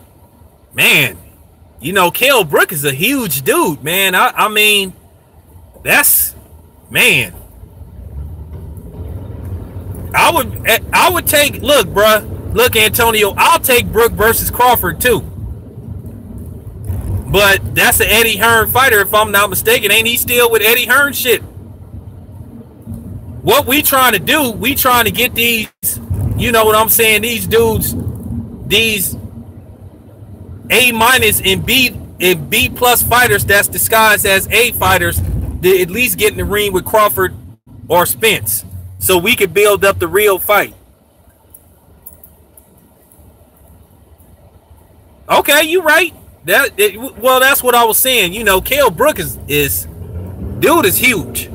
man. You know, Kell Brook is a huge dude, man. I mean, that's, man. I would take, look, bruh. Look, Antonio, I'll take Brook versus Crawford too. But that's an Eddie Hearn fighter, if I'm not mistaken. Ain't he still with Eddie Hearn shit? What we trying to do, we trying to get these, you know what I'm saying, these dudes, these A- and B plus fighters that's disguised as A fighters to at least get in the ring with Crawford or Spence, so we could build up the real fight. Okay, you right. Well, that's what I was saying. You know, Kell Brook is dude is huge.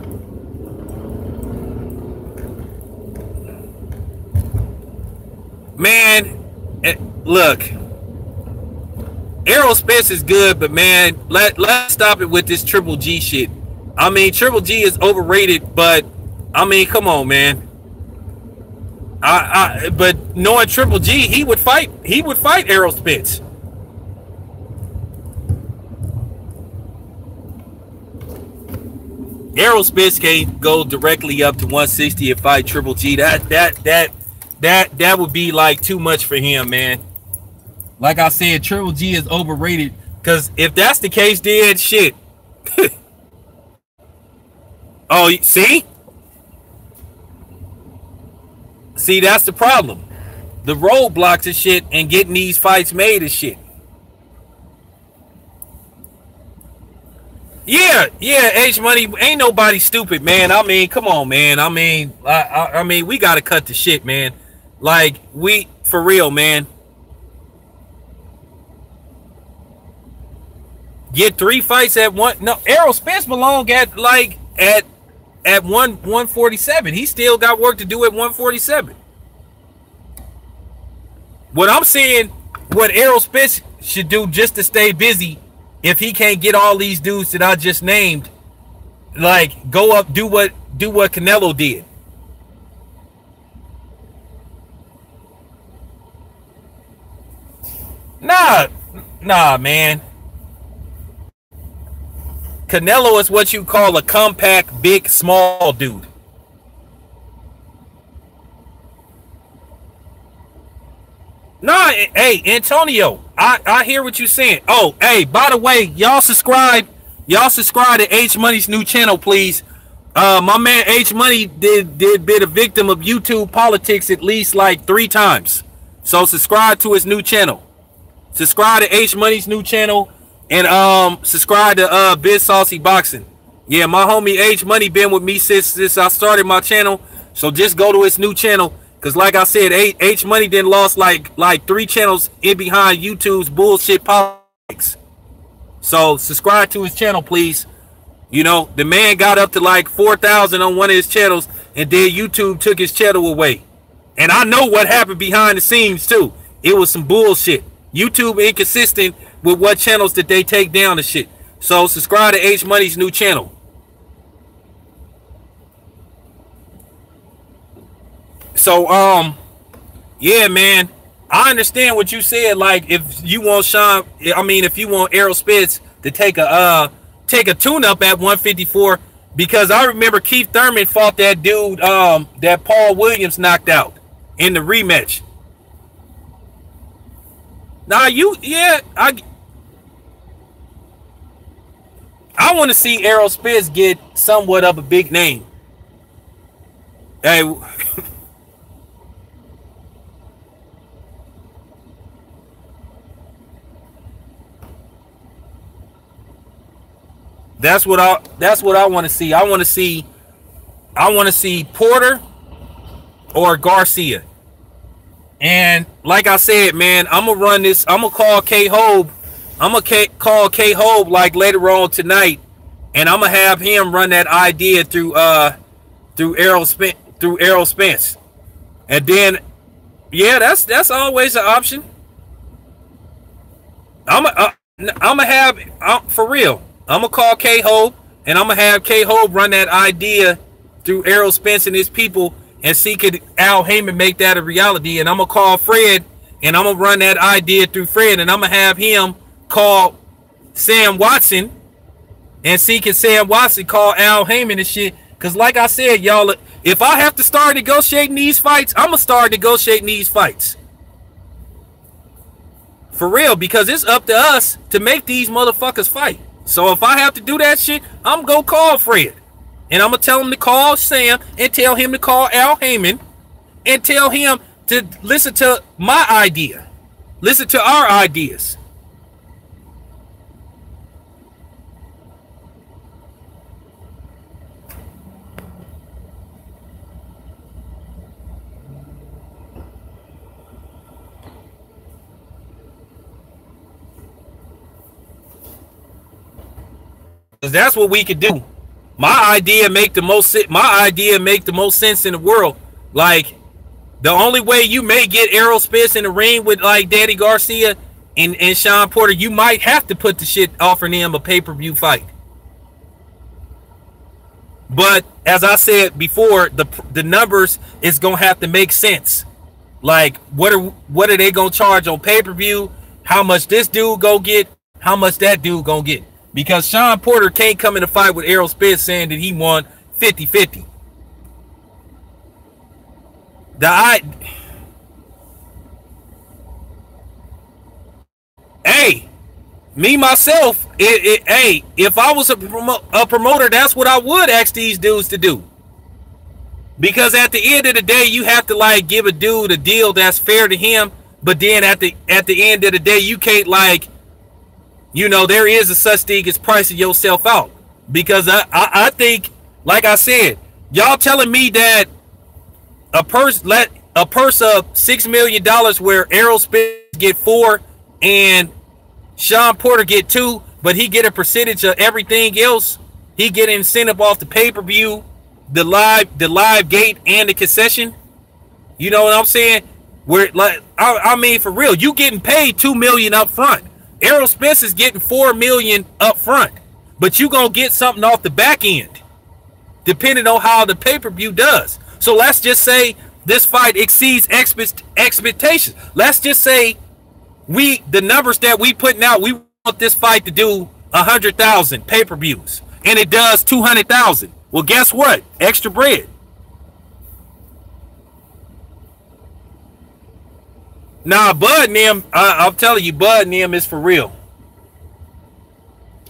Man, look, Errol Spence is good, but man, let's stop it with this Triple G shit. I mean, Triple G is overrated, but I mean, come on, man. But knowing Triple G, he would fight Errol Spence. Errol Spence can go directly up to 160 and fight Triple G. That would be like too much for him, man. Like I said, Triple G is overrated. Because if that's the case, then shit. Oh, see? See, that's the problem. The roadblocks and shit and getting these fights made and shit. Yeah, H Money, ain't nobody stupid, man. I mean, come on, man. I mean, we gotta cut the shit, man. Like, we, for real, man. Get 3 fights at one. No, Errol Spence belong at 147. He still got work to do at 147. What I'm saying, what Errol Spence should do just to stay busy, if he can't get all these dudes that I just named, like, go up, do what Canelo did. Nah, man. Canelo is what you call a compact, big, small dude. Nah, hey, Antonio, I hear what you're saying. Oh, hey, by the way, y'all subscribe to H Money's new channel, please. My man H Money did been a victim of YouTube politics at least like 3 times. So subscribe to his new channel. Subscribe to H Money's new channel, and subscribe to Biz Saucy Boxing. Yeah, my homie H Money been with me since I started my channel. So just go to his new channel, cause like I said, H Money then lost like 3 channels in behind YouTube's bullshit politics. So subscribe to his channel, please. You know, the man got up to like 4,000 on one of his channels, and then YouTube took his channel away. And I know what happened behind the scenes too. It was some bullshit. YouTube inconsistent with what channels that they take down and shit. So subscribe to H Money's new channel. So yeah, man, I understand what you said. Like, if you want if you want Errol Spence to take a tune-up at 154, because I remember Keith Thurman fought that dude that Paul Williams knocked out in the rematch. Now I want to see Errol Spence get somewhat of a big name. Hey, that's what I want to see. I want to see Porter or Garcia. And like I said, man, I'm gonna run this. I'm gonna call K-Hope. I'm gonna call K-Hope like later on tonight, and I'm gonna have him run that idea through Errol Spence. And then, yeah, that's always an option. I'm gonna have for real. I'm gonna call K-Hope, and I'm gonna have K-Hope run that idea through Errol Spence and his people, and see could Al Heyman make that a reality. And I'm gonna call Fred and I'm gonna run that idea through Fred, and I'm gonna have him call Sam Watson and see can Sam Watson call Al Heyman and shit. Cause like I said, y'all, if I have to start negotiating these fights, I'm gonna start negotiating these fights. For real, because it's up to us to make these motherfuckers fight. So if I have to do that shit, I'm gonna call Fred. And I'm gonna tell him to call Sam and tell him to call Al Heyman and tell him to listen to my idea. Listen to our ideas. That's what we could do. My idea make the most sense in the world. Like, the only way you may get Errol Spence in the ring with like Danny Garcia and Sean Porter, you might have to put the shit offering them a pay-per-view fight. But as I said before, the numbers is gonna have to make sense. Like, what are they gonna charge on pay-per-view? How much this dude gonna get? How much that dude gonna get? Because Sean Porter can't come in a fight with Errol Spence saying that he won 50-50. Hey, me myself, hey, if I was a promoter, that's what I would ask these dudes to do. Because at the end of the day, you have to like give a dude a deal that's fair to him, but then at the end of the day, you can't like, you know, there is a such thing as pricing yourself out. Because I think, like I said, y'all telling me that a purse of $6 million where Errol Spence get 4 and Sean Porter get 2, but he get a percentage of everything else. He get an incentive off the pay-per-view, the live gate, and the concession. You know what I'm saying? Where like I mean, for real, you getting paid $2 million up front. Errol Spence is getting $4 million up front, but you gonna get something off the back end, depending on how the pay-per-view does. So let's just say this fight exceeds expectations. Let's just say the numbers that we putting out, we want this fight to do 100,000 pay-per-views, and it does 200,000. Well, guess what? Extra bread. Nah, Bud and them, I'm telling you, Bud and them is for real.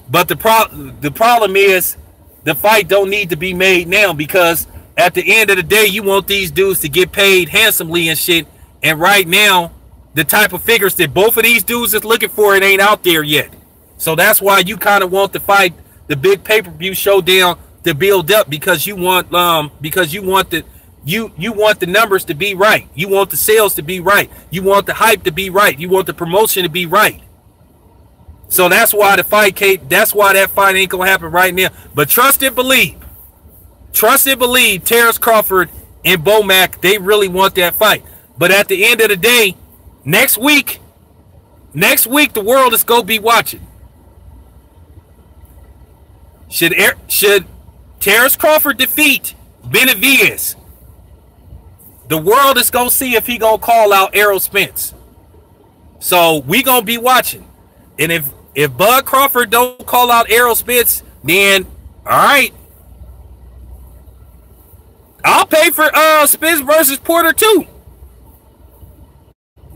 But the problem is the fight don't need to be made now, because at the end of the day, you want these dudes to get paid handsomely and shit. And right now, the type of figures that both of these dudes is looking for, it ain't out there yet. So that's why you kind of want the fight, the big pay-per-view showdown to build up, because you want you want the numbers to be right. You want the sales to be right. You want the hype to be right. You want the promotion to be right. So that's why that fight ain't gonna happen right now. But trust and believe, Terrence Crawford and Bomac, they really want that fight. But at the end of the day, next week, the world is gonna be watching. Should Terrence Crawford defeat Benavidez, the world is gonna see if he gonna call out Errol Spence. So we gonna be watching. And if Bud Crawford don't call out Errol Spence, then all right, I'll pay for Spence versus Porter too.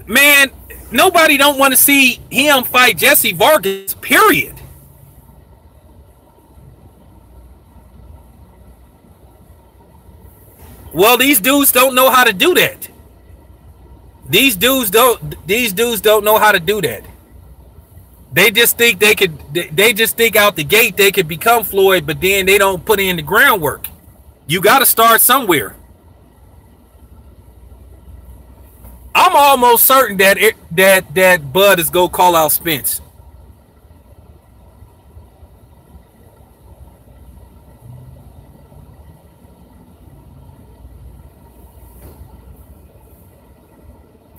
Man, nobody don't want to see him fight Jesse Vargas, period. Well, these dudes don't know how to do that. These dudes don't know how to do that. They just think they just think out the gate they could become Floyd, but then they don't put in the groundwork. You got to start somewhere. I'm almost certain that Bud is gonna call out Spence.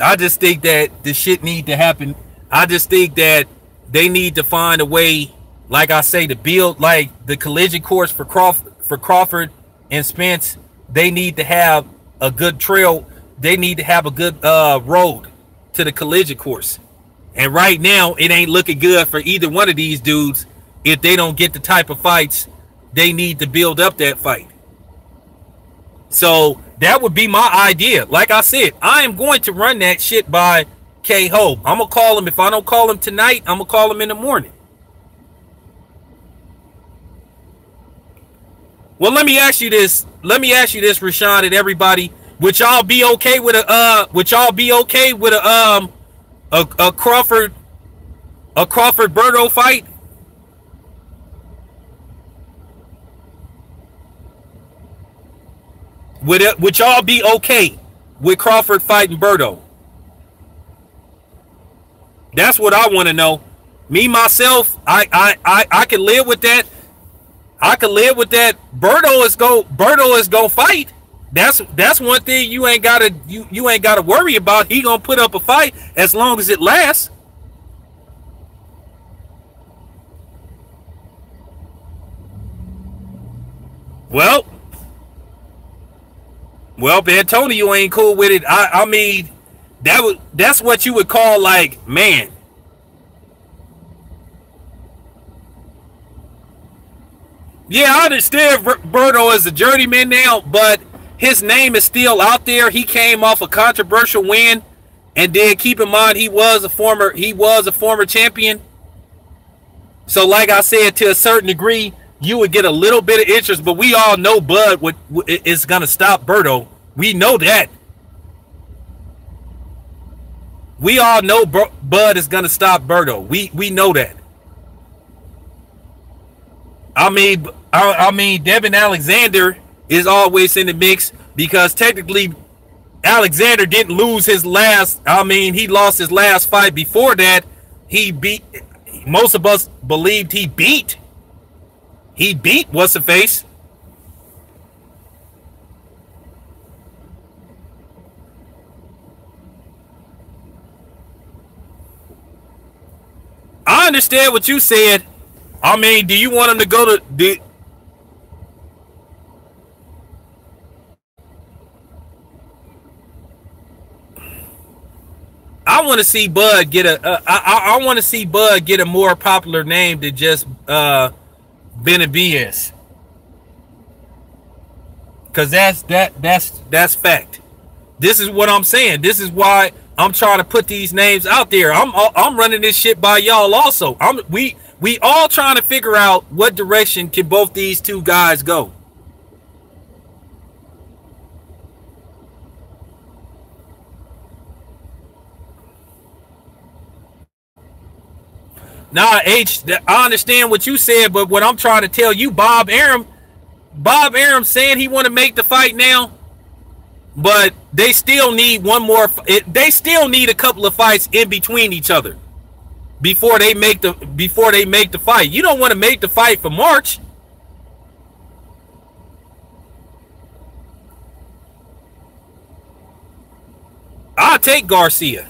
I just think that the shit need to happen. I just think that they need to find a way, like I say, to build like the collision course for Crawford and Spence. They need to have a good trail. They need to have a good road to the collision course. And right now, it ain't looking good for either one of these dudes if they don't get the type of fights they need to build up that fight. So that would be my idea. Like I said, I am going to run that shit by K-Ho. I'm going to call him. If I don't call him tonight, I'm going to call him in the morning. Well, let me ask you this. Let me ask you this, Rashawn, and everybody. Would y'all be okay with a Crawford Berto fight? Would y'all be okay with Crawford fighting Berto? That's what I want to know. Me myself, I can live with that. I can live with that. Berto is go fight. That's one thing you ain't gotta worry about. He gonna put up a fight as long as it lasts. Well, Antonio ain't cool with it. I mean, that's what you would call, like, man. Yeah, I understand Berto is a journeyman now, but his name is still out there. He came off a controversial win, and then keep in mind he was a former champion. So, like I said, to a certain degree, you would get a little bit of interest, but we all know Bud is going to stop Berto. We know that. We all know Bud is going to stop Berto. We know that. I mean, Devin Alexander is always in the mix because technically Alexander didn't lose his last. I mean, he lost his last fight. Before that, most of us believed he beat what's the face. I understand what you said. I mean, do you want him to go to I want to see Bud get I want to see Bud get a more popular name than just Benavidez. Cause that's fact. This is what I'm saying. This is why I'm trying to put these names out there. I'm running this shit by y'all also. We all trying to figure out what direction can both these two guys go. Nah, H, I understand what you said, but what I'm trying to tell you, Bob Arum saying he want to make the fight now, but they still need one more. They still need a couple of fights in between each other before they make the fight. You don't want to make the fight for March. I'll take Garcia.